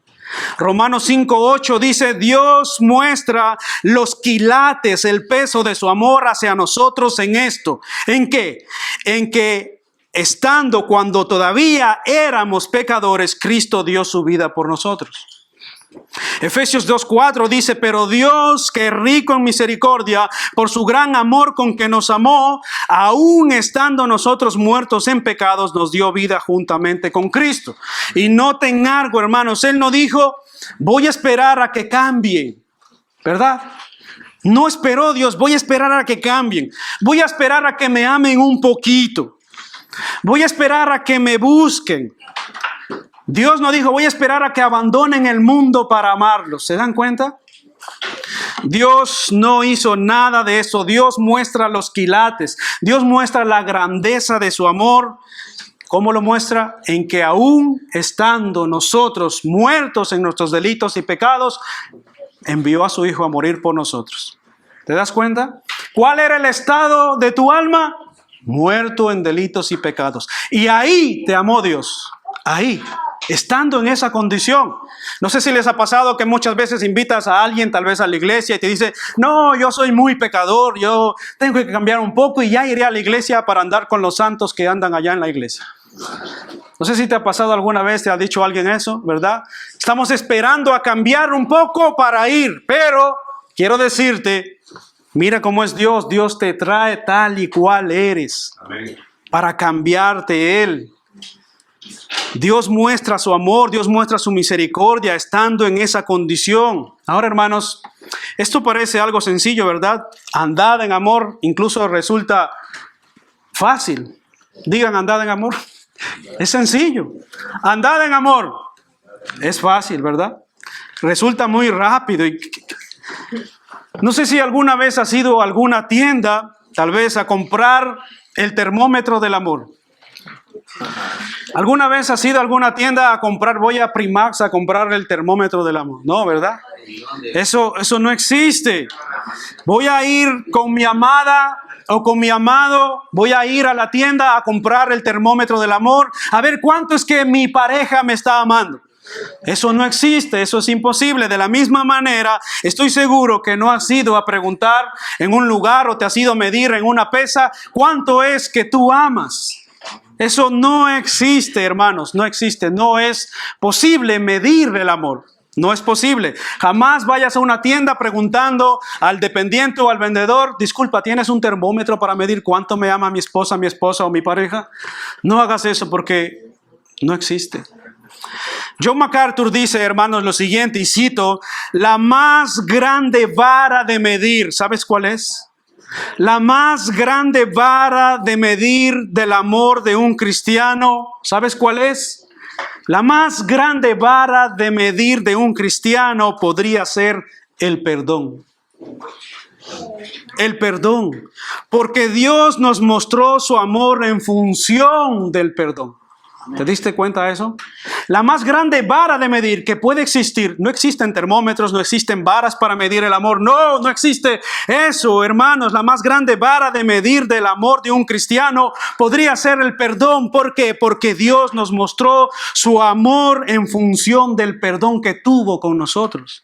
Romanos 5:8 dice, Dios muestra los quilates, el peso de su amor hacia nosotros en esto. ¿En qué? En que estando cuando todavía éramos pecadores, Cristo dio su vida por nosotros. Efesios 2:4 dice, pero Dios, que es rico en misericordia, por su gran amor con que nos amó, aún estando nosotros muertos en pecados, nos dio vida juntamente con Cristo. Y noten algo, hermanos, Él no dijo, voy a esperar a que cambien, ¿verdad? No esperó Dios, voy a esperar a que cambien, voy a esperar a que me amen un poquito, voy a esperar a que me busquen. Dios no dijo, voy a esperar a que abandonen el mundo para amarlos. ¿Se dan cuenta? Dios no hizo nada de eso. Dios muestra los quilates. Dios muestra la grandeza de su amor. ¿Cómo lo muestra? En que aún estando nosotros muertos en nuestros delitos y pecados, envió a su Hijo a morir por nosotros. ¿Te das cuenta? ¿Cuál era el estado de tu alma? Muerto en delitos y pecados. Y ahí te amó Dios. Ahí. Estando en esa condición. No sé si les ha pasado que muchas veces invitas a alguien tal vez a la iglesia y te dice, no, yo soy muy pecador, yo tengo que cambiar un poco y ya iré a la iglesia para andar con los santos que andan allá en la iglesia. No sé si te ha pasado alguna vez, te ha dicho alguien eso, ¿verdad? Estamos esperando a cambiar un poco para ir, pero quiero decirte, mira cómo es Dios. Dios te trae tal y cual eres. Amén. Para cambiarte Él. Dios muestra su amor, Dios muestra su misericordia estando en esa condición. Ahora, hermanos, esto parece algo sencillo, ¿verdad? Andad en amor incluso resulta fácil. Digan, andad en amor. Es sencillo. Andad en amor. Es fácil, ¿verdad? Resulta muy rápido. No sé si alguna vez has ido a alguna tienda, tal vez a comprar el termómetro del amor. ¿Alguna vez has ido a alguna tienda a comprar, voy a Primax a comprar el termómetro del amor? No, ¿verdad? Eso no existe. Voy a ir con mi amada o con mi amado voy a ir a la tienda a comprar el termómetro del amor, a ver cuánto es que mi pareja me está amando. Eso no existe, eso es imposible. De la misma manera, estoy seguro que no has ido a preguntar en un lugar o te has ido a medir en una pesa cuánto es que tú amas. Eso no existe, hermanos, no existe. No es posible medir el amor. No es posible. Jamás vayas a una tienda preguntando al dependiente o al vendedor, disculpa, ¿tienes un termómetro para medir cuánto me ama mi esposa o mi pareja? No hagas eso porque no existe. John MacArthur dice, hermanos, lo siguiente, y cito, la más grande vara de medir, ¿sabes cuál es? La más grande vara de medir del amor de un cristiano, ¿sabes cuál es? La más grande vara de medir de un cristiano podría ser el perdón. El perdón. Porque Dios nos mostró su amor en función del perdón. ¿Te diste cuenta de eso? La más grande vara de medir que puede existir, no existen termómetros, no existen varas para medir el amor. No, no existe eso, hermanos. La más grande vara de medir del amor de un cristiano podría ser el perdón. ¿Por qué? Porque Dios nos mostró su amor en función del perdón que tuvo con nosotros.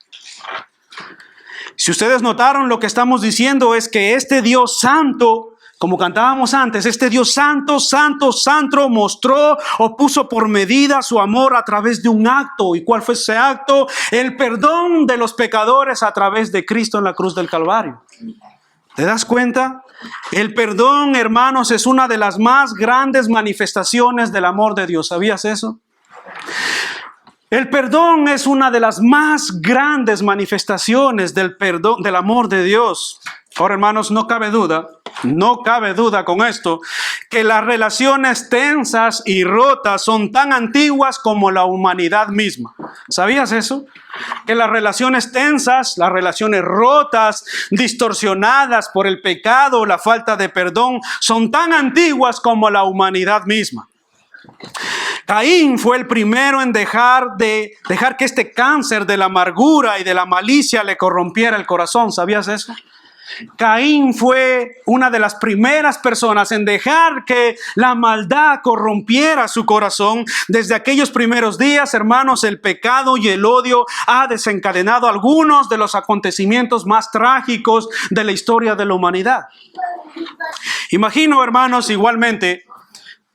Si ustedes notaron, lo que estamos diciendo es que este Dios santo, como cantábamos antes, este Dios santo, santo, santo mostró o puso por medida su amor a través de un acto. ¿Y cuál fue ese acto? El perdón de los pecadores a través de Cristo en la cruz del Calvario. ¿Te das cuenta? El perdón, hermanos, es una de las más grandes manifestaciones del amor de Dios. ¿Sabías eso? El perdón es una de las más grandes manifestaciones del perdón, del amor de Dios. Ahora, hermanos, no cabe duda con esto, que las relaciones tensas y rotas son tan antiguas como la humanidad misma. ¿Sabías eso? Que las relaciones tensas, las relaciones rotas, distorsionadas por el pecado o la falta de perdón, son tan antiguas como la humanidad misma. Caín fue el primero en dejar que este cáncer de la amargura y de la malicia le corrompiera el corazón. ¿Sabías eso? Caín fue una de las primeras personas en dejar que la maldad corrompiera su corazón. Desde aquellos primeros días, hermanos, el pecado y el odio ha desencadenado algunos de los acontecimientos más trágicos de la historia de la humanidad. Imagino, hermanos, igualmente,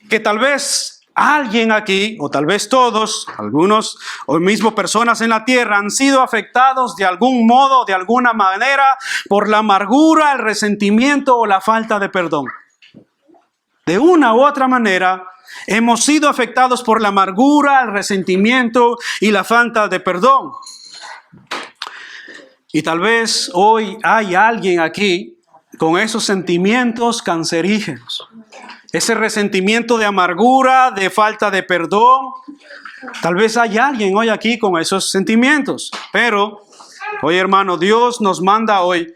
que tal vez alguien aquí, o tal vez todos, algunos o mismo personas en la tierra han sido afectados de algún modo, de alguna manera, por la amargura, el resentimiento o la falta de perdón. De una u otra manera, hemos sido afectados por la amargura, el resentimiento y la falta de perdón. Y tal vez hoy hay alguien aquí con esos sentimientos cancerígenos. Ese resentimiento de amargura, de falta de perdón. Tal vez hay alguien hoy aquí con esos sentimientos. Pero, hoy hermano, Dios nos manda hoy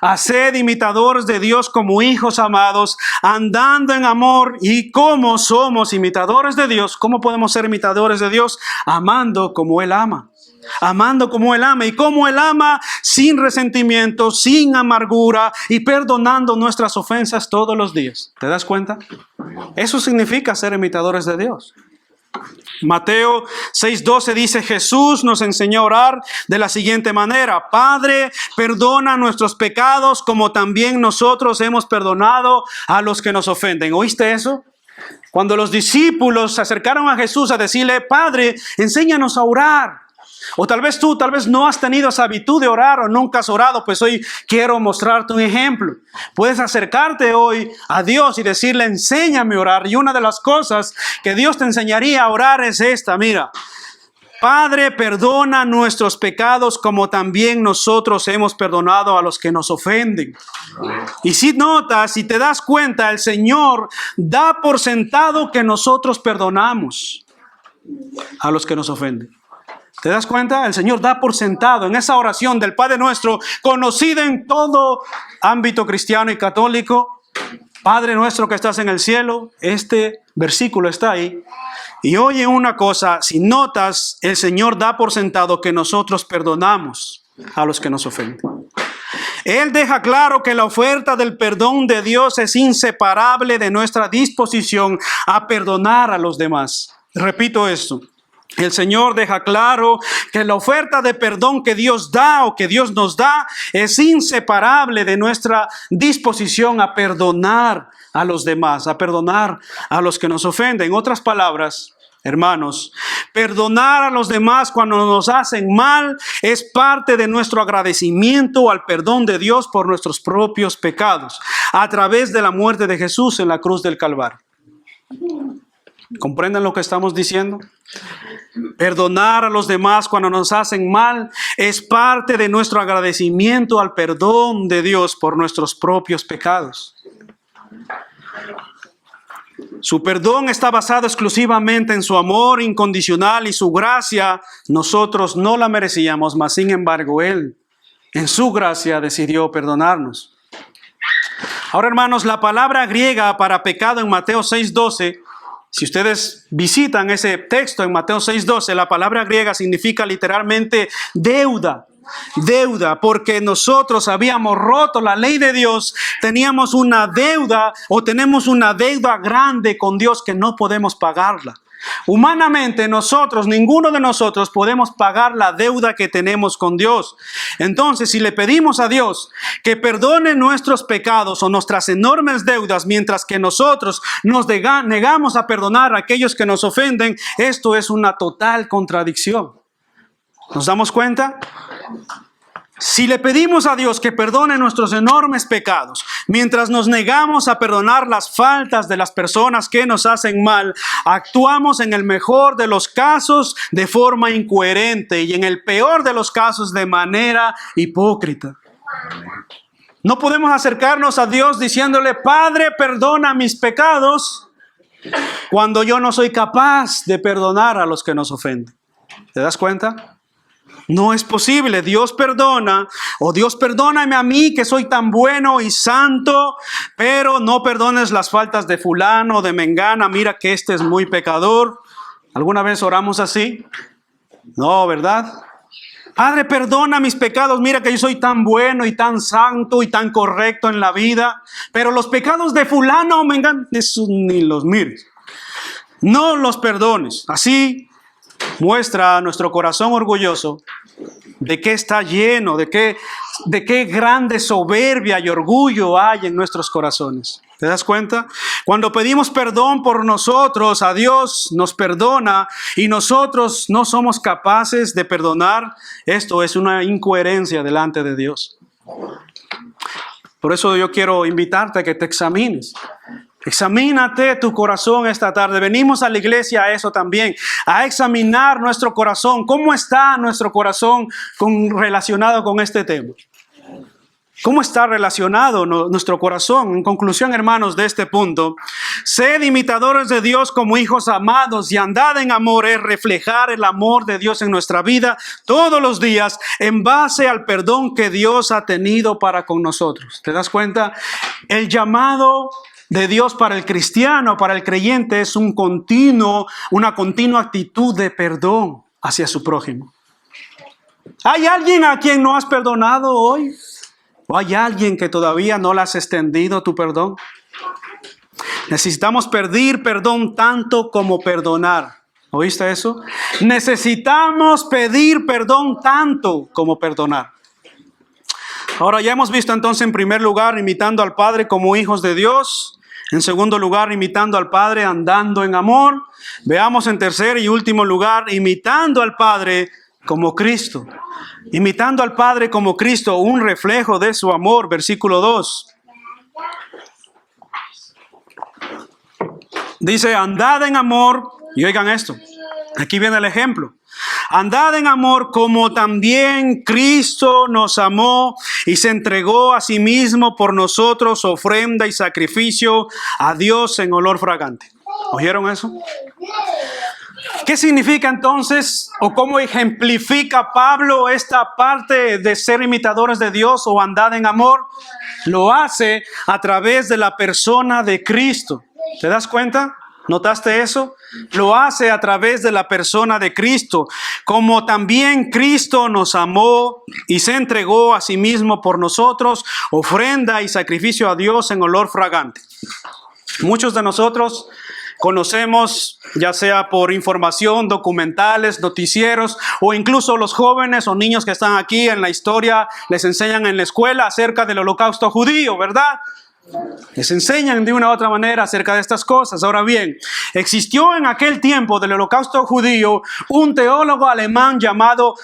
a ser imitadores de Dios como hijos amados, andando en amor. Y como somos imitadores de Dios, ¿cómo podemos ser imitadores de Dios? Amando como Él ama. Amando como Él ama, y como Él ama, sin resentimiento, sin amargura y perdonando nuestras ofensas todos los días. ¿Te das cuenta? Eso significa ser imitadores de Dios. Mateo 6:12 dice, Jesús nos enseñó a orar de la siguiente manera: Padre, perdona nuestros pecados como también nosotros hemos perdonado a los que nos ofenden. ¿Oíste eso? Cuando los discípulos se acercaron a Jesús a decirle, Padre, enséñanos a orar. O tal vez tú, no has tenido esa habitud de orar o nunca has orado, pues hoy quiero mostrarte un ejemplo. Puedes acercarte hoy a Dios y decirle, enséñame a orar. Y una de las cosas que Dios te enseñaría a orar es esta, mira. Padre, perdona nuestros pecados como también nosotros hemos perdonado a los que nos ofenden. Y si notas, si te das cuenta, el Señor da por sentado que nosotros perdonamos a los que nos ofenden. ¿Te das cuenta? El Señor da por sentado en esa oración del Padre Nuestro, conocida en todo ámbito cristiano y católico. Padre nuestro que estás en el cielo, este versículo está ahí. Y oye una cosa, si notas, el Señor da por sentado que nosotros perdonamos a los que nos ofenden. Él deja claro que la oferta del perdón de Dios es inseparable de nuestra disposición a perdonar a los demás. Repito esto. El Señor deja claro que la oferta de perdón que Dios da o que Dios nos da es inseparable de nuestra disposición a perdonar a los demás, a perdonar a los que nos ofenden. En otras palabras, hermanos, perdonar a los demás cuando nos hacen mal es parte de nuestro agradecimiento al perdón de Dios por nuestros propios pecados a través de la muerte de Jesús en la cruz del Calvario. ¿Comprenden lo que estamos diciendo? Perdonar a los demás cuando nos hacen mal es parte de nuestro agradecimiento al perdón de Dios por nuestros propios pecados. Su perdón está basado exclusivamente en su amor incondicional y su gracia. Nosotros no la merecíamos, mas sin embargo Él, en su gracia, decidió perdonarnos. Ahora, hermanos, la palabra griega para pecado en Mateo 6:12, si ustedes visitan ese texto en Mateo 6:12, la palabra griega significa literalmente deuda. Deuda, porque nosotros habíamos roto la ley de Dios, teníamos una deuda o tenemos una deuda grande con Dios que no podemos pagarla. Humanamente nosotros, ninguno de nosotros podemos pagar la deuda que tenemos con Dios. Entonces, si le pedimos a Dios que perdone nuestros pecados o nuestras enormes deudas, mientras que nosotros nos negamos a perdonar a aquellos que nos ofenden, esto es una total contradicción. ¿Nos damos cuenta? Si le pedimos a Dios que perdone nuestros enormes pecados, mientras nos negamos a perdonar las faltas de las personas que nos hacen mal, actuamos en el mejor de los casos de forma incoherente y en el peor de los casos de manera hipócrita. No podemos acercarnos a Dios diciéndole: Padre, perdona mis pecados, cuando yo no soy capaz de perdonar a los que nos ofenden. ¿Te das cuenta? No es posible. Dios perdona, o Dios perdóname a mí que soy tan bueno y santo, pero no perdones las faltas de fulano o de mengana. Mira que este es muy pecador. ¿Alguna vez oramos así? No, ¿verdad? Padre, perdona mis pecados. Mira que yo soy tan bueno y tan santo y tan correcto en la vida, pero los pecados de fulano o mengana, esos ni los mires. No los perdones. Así muestra nuestro corazón orgulloso de qué está lleno, de qué grande soberbia y orgullo hay en nuestros corazones. ¿Te das cuenta? Cuando pedimos perdón por nosotros, a Dios nos perdona y nosotros no somos capaces de perdonar. Esto es una incoherencia delante de Dios. Por eso yo quiero invitarte a que te examines. Examínate tu corazón esta tarde. Venimos a la iglesia a eso también, a examinar nuestro corazón. ¿Cómo está nuestro corazón relacionado con este tema? ¿Cómo está relacionado nuestro corazón? En conclusión, hermanos, de este punto, sed imitadores de Dios como hijos amados y andad en amor es reflejar el amor de Dios en nuestra vida todos los días en base al perdón que Dios ha tenido para con nosotros. ¿Te das cuenta? El llamado de Dios para el cristiano, para el creyente, es una continua actitud de perdón hacia su prójimo. ¿Hay alguien a quien no has perdonado hoy? ¿O hay alguien que todavía no le has extendido tu perdón? Necesitamos pedir perdón tanto como perdonar. ¿Oíste eso? Necesitamos pedir perdón tanto como perdonar. Ahora, ya hemos visto entonces, en primer lugar, imitando al Padre como hijos de Dios. En segundo lugar, imitando al Padre andando en amor. Veamos en tercer y último lugar, imitando al Padre como Cristo. Imitando al Padre como Cristo, un reflejo de su amor. Versículo 2. Dice, andad en amor. Y oigan esto. Aquí viene el ejemplo. Andad en amor como también Cristo nos amó y se entregó a sí mismo por nosotros, ofrenda y sacrificio a Dios en olor fragante. ¿Oyeron eso? ¿Qué significa entonces o cómo ejemplifica Pablo esta parte de ser imitadores de Dios o andad en amor? Lo hace a través de la persona de Cristo. ¿Te das cuenta? ¿Notaste eso? Lo hace a través de la persona de Cristo, como también Cristo nos amó y se entregó a sí mismo por nosotros, ofrenda y sacrificio a Dios en olor fragante. Muchos de nosotros conocemos, ya sea por información, documentales, noticieros, o incluso los jóvenes o niños que están aquí en la historia, les enseñan en la escuela acerca del holocausto judío, ¿verdad? Les enseñan de una u otra manera acerca de estas cosas. Ahora bien, existió en aquel tiempo del holocausto judío un teólogo alemán llamado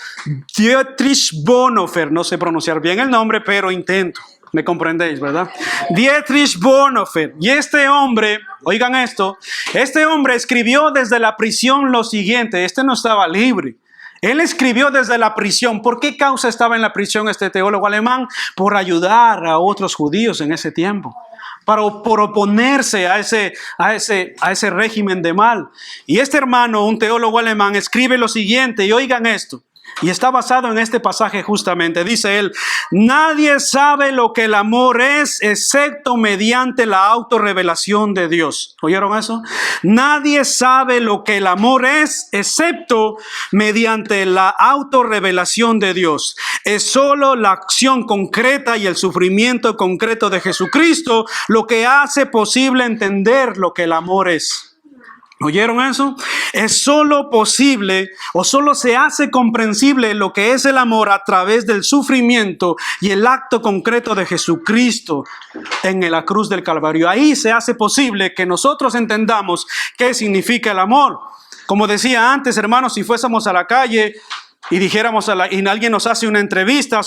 Dietrich Bonhoeffer. No sé pronunciar bien el nombre, pero intento. ¿Me comprendéis, verdad? Dietrich Bonhoeffer. Y este hombre, oigan esto, este hombre escribió desde la prisión lo siguiente. Este no estaba libre. Él escribió desde la prisión. ¿Por qué causa estaba en la prisión este teólogo alemán? Por ayudar a otros judíos en ese tiempo. Por oponerse a ese régimen de mal. Y este hermano, un teólogo alemán, escribe lo siguiente, y oigan esto. Y está basado en este pasaje justamente. Dice él: nadie sabe lo que el amor es excepto mediante la autorrevelación de Dios. ¿Oyeron eso? Nadie sabe lo que el amor es excepto mediante la autorrevelación de Dios. Es solo la acción concreta y el sufrimiento concreto de Jesucristo lo que hace posible entender lo que el amor es. ¿Oyeron eso? Es solo posible o solo se hace comprensible lo que es el amor a través del sufrimiento y el acto concreto de Jesucristo en la cruz del Calvario. Ahí se hace posible que nosotros entendamos qué significa el amor. Como decía antes, hermanos, si fuésemos a la calle y dijéramos y alguien nos hace una entrevista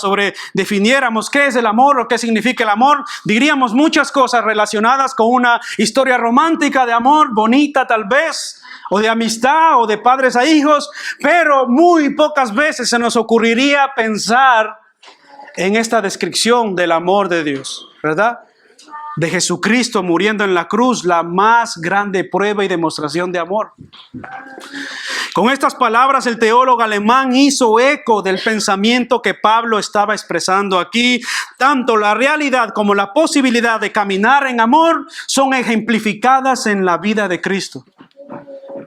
definiéramos qué es el amor o qué significa el amor, diríamos muchas cosas relacionadas con una historia romántica de amor, bonita tal vez, o de amistad, o de padres a hijos, pero muy pocas veces se nos ocurriría pensar en esta descripción del amor de Dios, ¿verdad? De Jesucristo muriendo en la cruz, la más grande prueba y demostración de amor. Con estas palabras, el teólogo alemán hizo eco del pensamiento que Pablo estaba expresando aquí. Tanto la realidad como la posibilidad de caminar en amor son ejemplificadas en la vida de Cristo.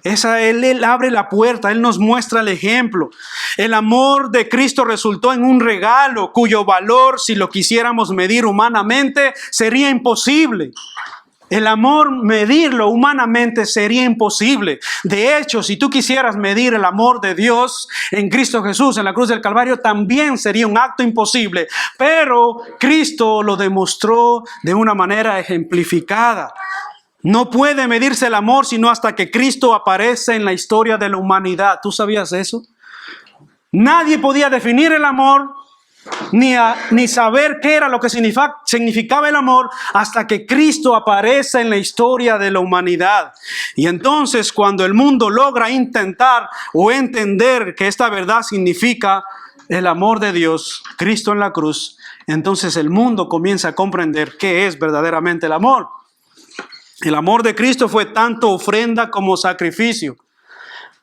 Él abre la puerta, Él nos muestra el ejemplo. El amor de Cristo resultó en un regalo cuyo valor, si lo quisiéramos medir humanamente, sería imposible. El amor, medirlo humanamente sería imposible. De hecho, si tú quisieras medir el amor de Dios en Cristo Jesús, en la cruz del Calvario, también sería un acto imposible. Pero Cristo lo demostró de una manera ejemplificada. No puede medirse el amor sino hasta que Cristo aparece en la historia de la humanidad. ¿Tú sabías eso? Nadie podía definir el amor ni saber qué era lo que significaba el amor hasta que Cristo aparece en la historia de la humanidad. Y entonces, cuando el mundo logra intentar o entender que esta verdad significa el amor de Dios, Cristo en la cruz, entonces el mundo comienza a comprender qué es verdaderamente el amor. El amor de Cristo fue tanto ofrenda como sacrificio.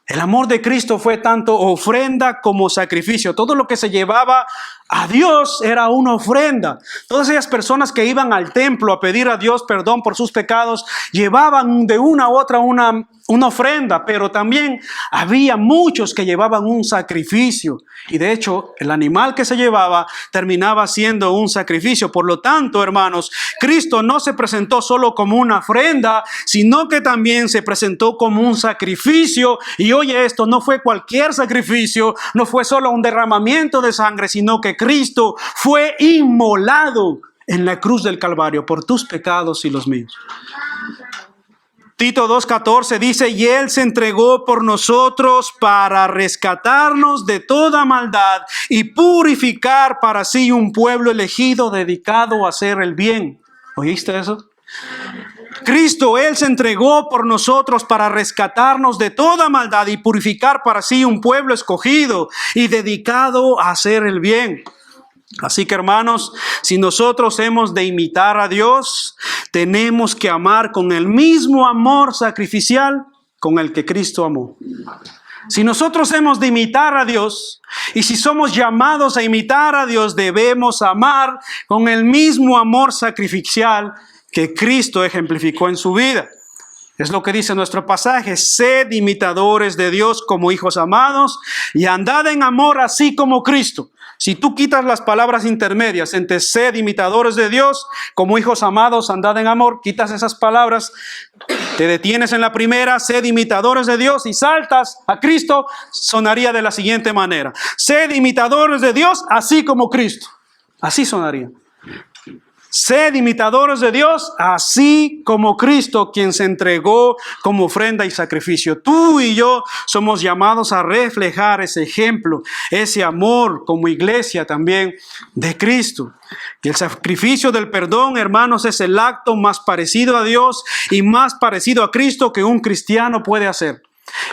El amor de Cristo fue tanto ofrenda como sacrificio. Todo lo que se llevaba a Dios era una ofrenda. Todas aquellas personas que iban al templo a pedir a Dios perdón por sus pecados, llevaban de una u otra una ofrenda, pero también había muchos que llevaban un sacrificio. Y de hecho, el animal que se llevaba terminaba siendo un sacrificio. Por lo tanto, hermanos, Cristo no se presentó solo como una ofrenda, sino que también se presentó como un sacrificio. Y oye esto, no fue cualquier sacrificio, no fue solo un derramamiento de sangre, sino que Cristo fue inmolado en la cruz del Calvario por tus pecados y los míos. Tito 2:14 dice: y Él se entregó por nosotros para rescatarnos de toda maldad y purificar para sí un pueblo elegido dedicado a hacer el bien. ¿Oíste eso? Cristo, Él se entregó por nosotros para rescatarnos de toda maldad y purificar para sí un pueblo escogido y dedicado a hacer el bien. Así que, hermanos, si nosotros hemos de imitar a Dios, tenemos que amar con el mismo amor sacrificial con el que Cristo amó. Si nosotros hemos de imitar a Dios y si somos llamados a imitar a Dios, debemos amar con el mismo amor sacrificial que Cristo ejemplificó en su vida. Es lo que dice nuestro pasaje: sed imitadores de Dios como hijos amados y andad en amor así como Cristo. Si tú quitas las palabras intermedias entre sed imitadores de Dios como hijos amados, andad en amor, quitas esas palabras, te detienes en la primera, sed imitadores de Dios, y saltas a Cristo, sonaría de la siguiente manera: sed imitadores de Dios así como Cristo. Así sonaría. Sed imitadores de Dios, así como Cristo, quien se entregó como ofrenda y sacrificio. Tú y yo somos llamados a reflejar ese ejemplo, ese amor como iglesia también de Cristo. Y el sacrificio del perdón, hermanos, es el acto más parecido a Dios y más parecido a Cristo que un cristiano puede hacer.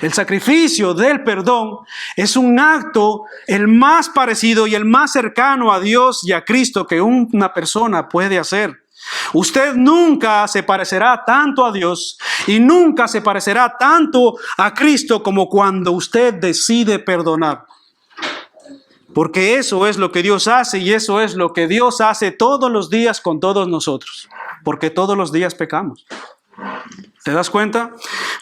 El sacrificio del perdón es un acto el más parecido y el más cercano a Dios y a Cristo que una persona puede hacer. Usted nunca se parecerá tanto a Dios y nunca se parecerá tanto a Cristo como cuando usted decide perdonar. Porque eso es lo que Dios hace, y eso es lo que Dios hace todos los días con todos nosotros. Porque todos los días pecamos. ¿Te das cuenta?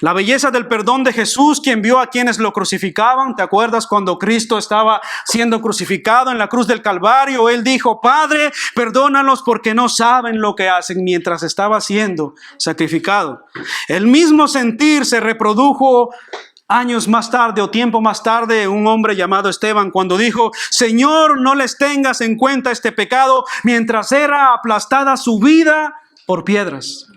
La belleza del perdón de Jesús, quien vio a quienes lo crucificaban. ¿Te acuerdas cuando Cristo estaba siendo crucificado en la cruz del Calvario? Él dijo: Padre, perdónalos porque no saben lo que hacen, mientras estaba siendo sacrificado. El mismo sentir se reprodujo años más tarde o tiempo más tarde un hombre llamado Esteban, cuando dijo: Señor, no les tengas en cuenta este pecado, mientras era aplastada su vida por piedras.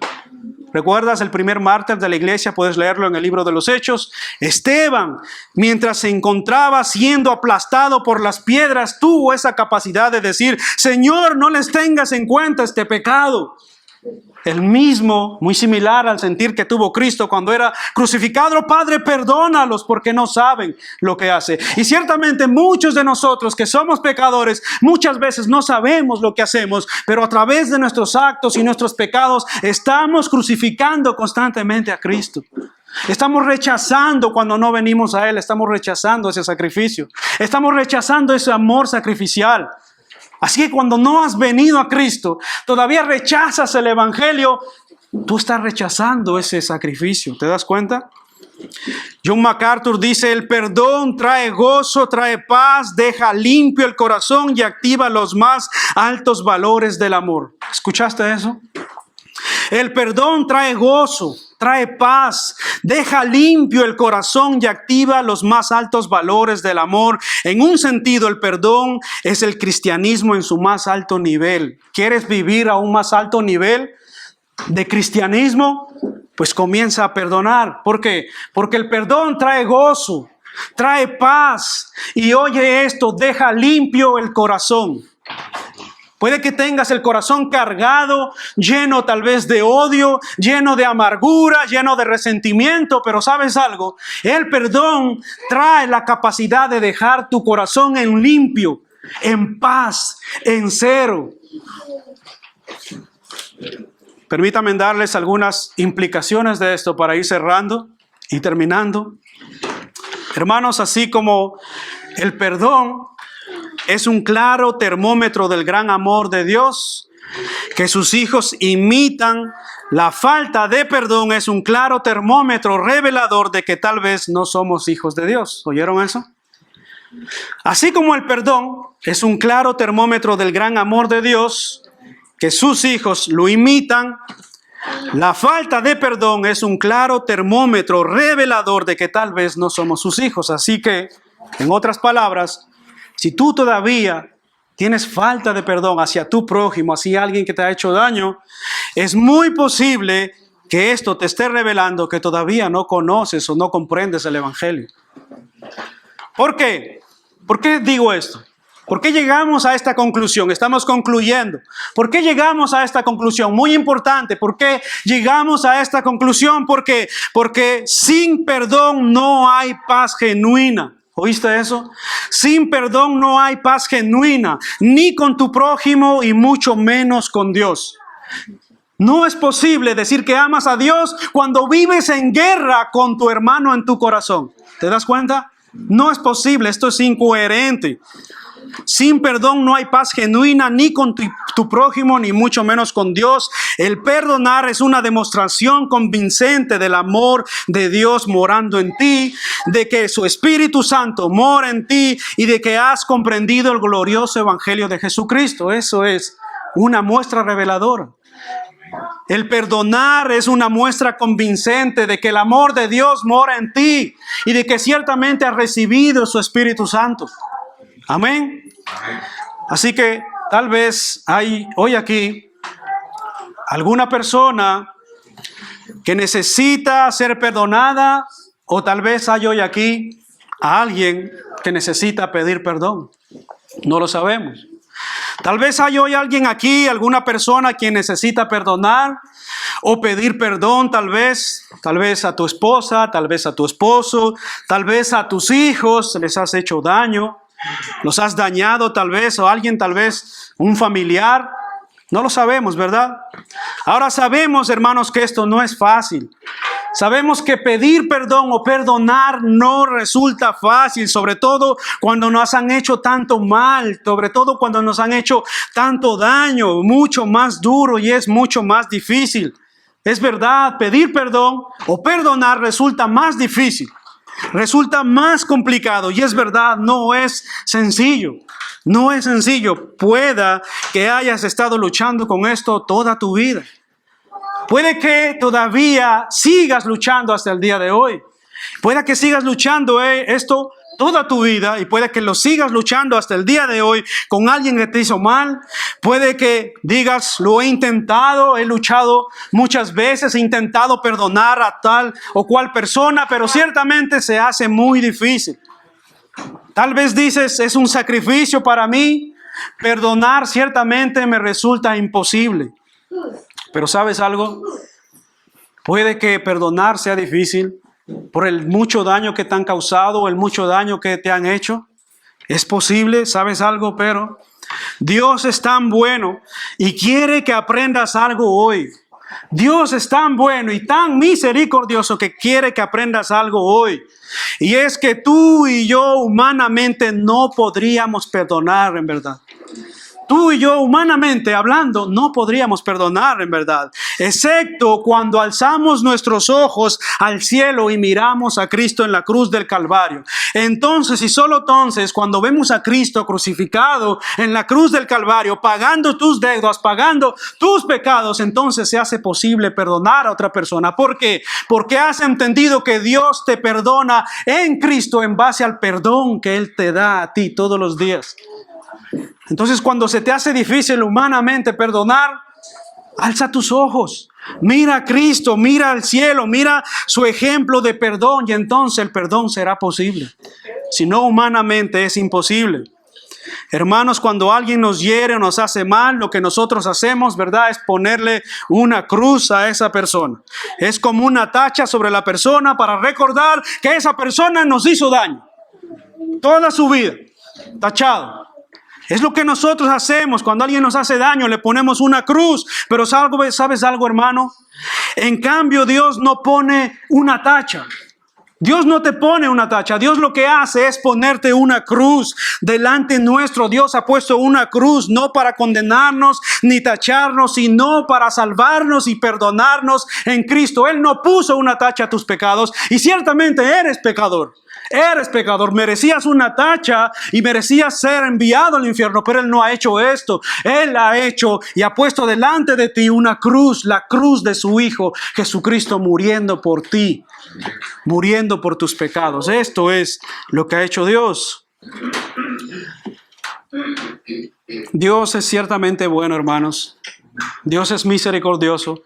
¿Recuerdas el primer mártir de la iglesia? Puedes leerlo en el libro de los Hechos. Esteban, mientras se encontraba siendo aplastado por las piedras, tuvo esa capacidad de decir: Señor, no les tengas en cuenta este pecado. El mismo, muy similar al sentir que tuvo Cristo cuando era crucificado: Padre, perdónalos porque no saben lo que hace. Y ciertamente muchos de nosotros que somos pecadores, muchas veces no sabemos lo que hacemos, pero a través de nuestros actos y nuestros pecados estamos crucificando constantemente a Cristo. Estamos rechazando cuando no venimos a Él, estamos rechazando ese sacrificio, estamos rechazando ese amor sacrificial. Así que cuando no has venido a Cristo, todavía rechazas el Evangelio, tú estás rechazando ese sacrificio. ¿Te das cuenta? John MacArthur dice: el perdón trae gozo, trae paz, deja limpio el corazón y activa los más altos valores del amor. ¿Escuchaste eso? El perdón trae gozo, trae paz, deja limpio el corazón y activa los más altos valores del amor. En un sentido, el perdón es el cristianismo en su más alto nivel. ¿Quieres vivir a un más alto nivel de cristianismo? Pues comienza a perdonar. ¿Por qué? Porque el perdón trae gozo, trae paz, y oye esto, deja limpio el corazón. Puede que tengas el corazón cargado, lleno tal vez de odio, lleno de amargura, lleno de resentimiento, pero ¿sabes algo? El perdón trae la capacidad de dejar tu corazón en limpio, en paz, en cero. Permítanme darles algunas implicaciones de esto para ir cerrando y terminando. Hermanos, así como el perdón es un claro termómetro del gran amor de Dios, que sus hijos imitan, la falta de perdón es un claro termómetro revelador de que tal vez no somos hijos de Dios. ¿Oyeron eso? Así como el perdón es un claro termómetro del gran amor de Dios, que sus hijos lo imitan, la falta de perdón es un claro termómetro revelador de que tal vez no somos sus hijos. Así que, en otras palabras, si tú todavía tienes falta de perdón hacia tu prójimo, hacia alguien que te ha hecho daño, es muy posible que esto te esté revelando que todavía no conoces o no comprendes el Evangelio. ¿Por qué? ¿Por qué digo esto? ¿Por qué llegamos a esta conclusión? Estamos concluyendo. ¿Por qué llegamos a esta conclusión? Muy importante. ¿Por qué llegamos a esta conclusión? Porque sin perdón no hay paz genuina. ¿Oíste eso? Sin perdón no hay paz genuina, ni con tu prójimo y mucho menos con Dios. No es posible decir que amas a Dios cuando vives en guerra con tu hermano en tu corazón. ¿Te das cuenta? No es posible, esto es incoherente. Sin perdón no hay paz genuina ni con tu prójimo, ni mucho menos con Dios. El perdonar es una demostración convincente del amor de Dios morando en ti, de que su Espíritu Santo mora en ti y de que has comprendido el glorioso evangelio de Jesucristo. Eso es una muestra reveladora. El perdonar es una muestra convincente de que el amor de Dios mora en ti y de que ciertamente has recibido su Espíritu Santo. Amén. Así que tal vez hay hoy aquí alguna persona que necesita ser perdonada, o tal vez hay hoy aquí a alguien que necesita pedir perdón. No lo sabemos. Tal vez hay hoy alguien aquí, alguna persona quien necesita perdonar o pedir perdón, tal vez a tu esposa, tal vez a tu esposo, tal vez a tus hijos les has hecho daño. Los has dañado tal vez, o alguien tal vez, un familiar. No lo sabemos, ¿verdad? Ahora sabemos, hermanos, que esto no es fácil. Sabemos que pedir perdón o perdonar no resulta fácil, sobre todo cuando nos han hecho tanto mal, sobre todo cuando nos han hecho tanto daño, mucho más duro y es mucho más difícil. Es verdad, pedir perdón o perdonar resulta más difícil. Resulta más complicado y es verdad, no es sencillo. No es sencillo. Pueda que hayas estado luchando con esto toda tu vida. Puede que todavía sigas luchando hasta el día de hoy. Puede que sigas luchando esto toda tu vida y puede que lo sigas luchando hasta el día de hoy con alguien que te hizo mal. Puede que digas, lo he intentado, he luchado muchas veces, he intentado perdonar a tal o cual persona, pero ciertamente se hace muy difícil. Tal vez dices, es un sacrificio para mí, perdonar ciertamente me resulta imposible. Pero ¿sabes algo? Puede que perdonar sea difícil por el mucho daño que te han causado, el mucho daño que te han hecho. Es posible, ¿sabes algo? Pero Dios es tan bueno y quiere que aprendas algo hoy. Dios es tan bueno y tan misericordioso que quiere que aprendas algo hoy. Y es que tú y yo humanamente no podríamos perdonar en verdad. Tú y yo, humanamente hablando, no podríamos perdonar en verdad, excepto cuando alzamos nuestros ojos al cielo y miramos a Cristo en la cruz del Calvario. Entonces, y solo entonces, cuando vemos a Cristo crucificado en la cruz del Calvario, pagando tus deudas, pagando tus pecados, entonces se hace posible perdonar a otra persona. ¿Por qué? Porque has entendido que Dios te perdona en Cristo en base al perdón que Él te da a ti todos los días. Entonces, cuando se te hace difícil humanamente perdonar, alza tus ojos, mira a Cristo, mira al cielo, mira su ejemplo de perdón y entonces el perdón será posible. Si no, humanamente es imposible. Hermanos, cuando alguien nos hiere o nos hace mal, lo que nosotros hacemos, ¿verdad?, es ponerle una cruz a esa persona. Es como una tacha sobre la persona para recordar que esa persona nos hizo daño toda su vida, tachado. Es lo que nosotros hacemos cuando alguien nos hace daño, le ponemos una cruz. Pero ¿sabes algo, hermano? En cambio, Dios no pone una tacha. Dios no te pone una tacha. Dios lo que hace es ponerte una cruz delante nuestro. Dios ha puesto una cruz no para condenarnos ni tacharnos, sino para salvarnos y perdonarnos en Cristo. Él no puso una tacha a tus pecados y ciertamente eres pecador. Eres pecador, merecías una tacha y merecías ser enviado al infierno, pero Él no ha hecho esto. Él ha hecho y ha puesto delante de ti una cruz, la cruz de su Hijo Jesucristo muriendo por ti, muriendo por tus pecados. Esto es lo que ha hecho Dios. Dios es ciertamente bueno, hermanos. Dios es misericordioso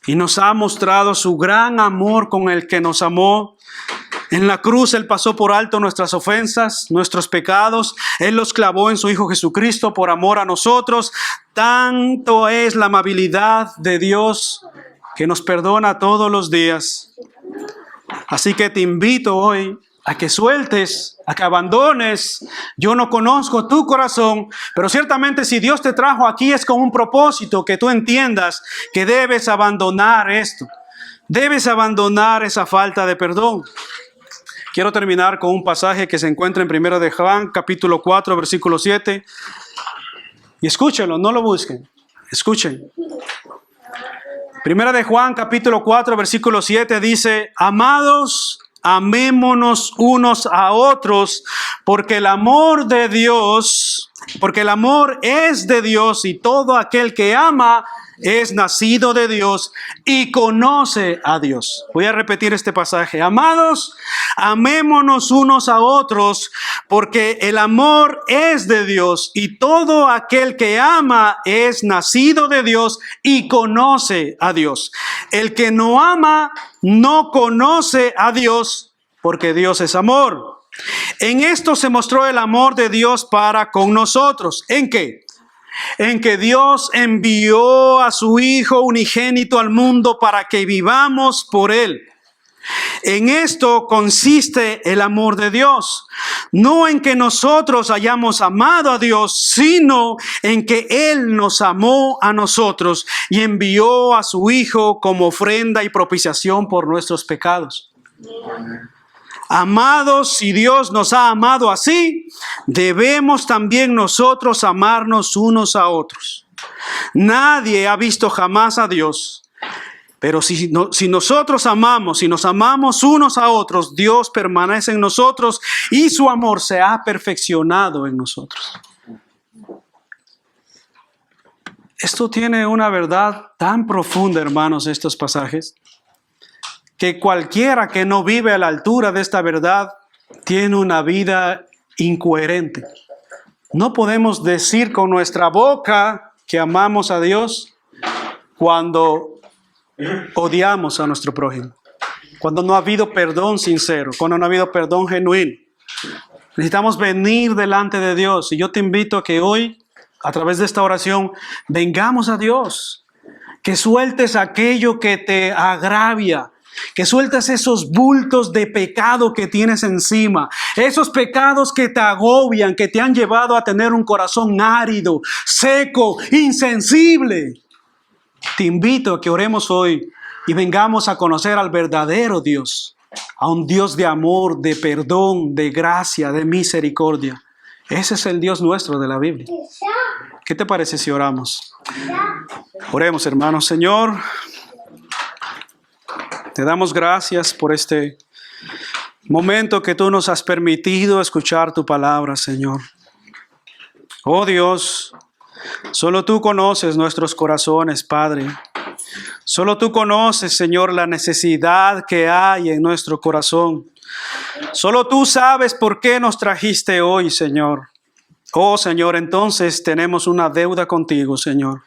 y nos ha mostrado su gran amor con el que nos amó. En la cruz Él pasó por alto nuestras ofensas, nuestros pecados. Él los clavó en su Hijo Jesucristo por amor a nosotros. Tanto es la amabilidad de Dios que nos perdona todos los días. Así que te invito hoy a que sueltes, a que abandones. Yo no conozco tu corazón, pero ciertamente si Dios te trajo aquí es con un propósito, que tú entiendas que debes abandonar esto. Debes abandonar esa falta de perdón. Quiero terminar con un pasaje que se encuentra en 1 de Juan, capítulo 4, versículo 7. Y escúchenlo, no lo busquen. Escuchen. 1 de Juan, capítulo 4, versículo 7 dice: amados, amémonos unos a otros, porque el amor es de Dios, y todo aquel que ama es nacido de Dios y conoce a Dios. Voy a repetir este pasaje. Amados, amémonos unos a otros, porque el amor es de Dios, y todo aquel que ama es nacido de Dios y conoce a Dios. El que no ama no conoce a Dios, porque Dios es amor. En esto se mostró el amor de Dios para con nosotros. ¿En qué? En que Dios envió a su Hijo unigénito al mundo para que vivamos por Él. En esto consiste el amor de Dios, no en que nosotros hayamos amado a Dios, sino en que Él nos amó a nosotros y envió a su Hijo como ofrenda y propiciación por nuestros pecados. Amados, si Dios nos ha amado así, debemos también nosotros amarnos unos a otros. Nadie ha visto jamás a Dios, pero si nosotros amamos, si nos amamos unos a otros, Dios permanece en nosotros y su amor se ha perfeccionado en nosotros. Esto tiene una verdad tan profunda, hermanos, estos pasajes, que cualquiera que no vive a la altura de esta verdad tiene una vida incoherente. No podemos decir con nuestra boca que amamos a Dios cuando odiamos a nuestro prójimo, cuando no ha habido perdón sincero, cuando no ha habido perdón genuino. Necesitamos venir delante de Dios, y yo te invito a que hoy, a través de esta oración, vengamos a Dios, que sueltes aquello que te agravia, que sueltes esos bultos de pecado que tienes encima, esos pecados que te agobian, que te han llevado a tener un corazón árido, seco, insensible. Te invito a que oremos hoy y vengamos a conocer al verdadero Dios, a un Dios de amor, de perdón, de gracia, de misericordia. Ese es el Dios nuestro de la Biblia. ¿Qué te parece si oramos? Oremos, hermanos. Señor, te damos gracias por este momento que tú nos has permitido escuchar tu palabra, Señor. Oh Dios, solo tú conoces nuestros corazones, Padre. Solo tú conoces, Señor, la necesidad que hay en nuestro corazón. Solo tú sabes por qué nos trajiste hoy, Señor. Oh Señor, entonces tenemos una deuda contigo, Señor.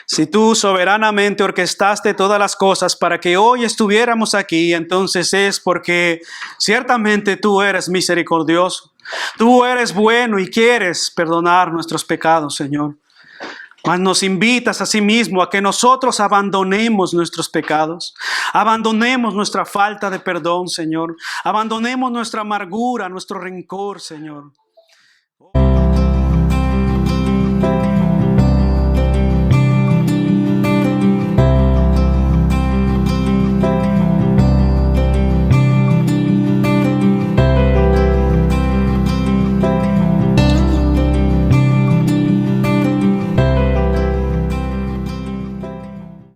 Si tú soberanamente orquestaste todas las cosas para que hoy estuviéramos aquí, entonces es porque ciertamente tú eres misericordioso. Tú eres bueno y quieres perdonar nuestros pecados, Señor. Mas nos invitas a sí mismo a que nosotros abandonemos nuestros pecados, abandonemos nuestra falta de perdón, Señor, abandonemos nuestra amargura, nuestro rencor, Señor.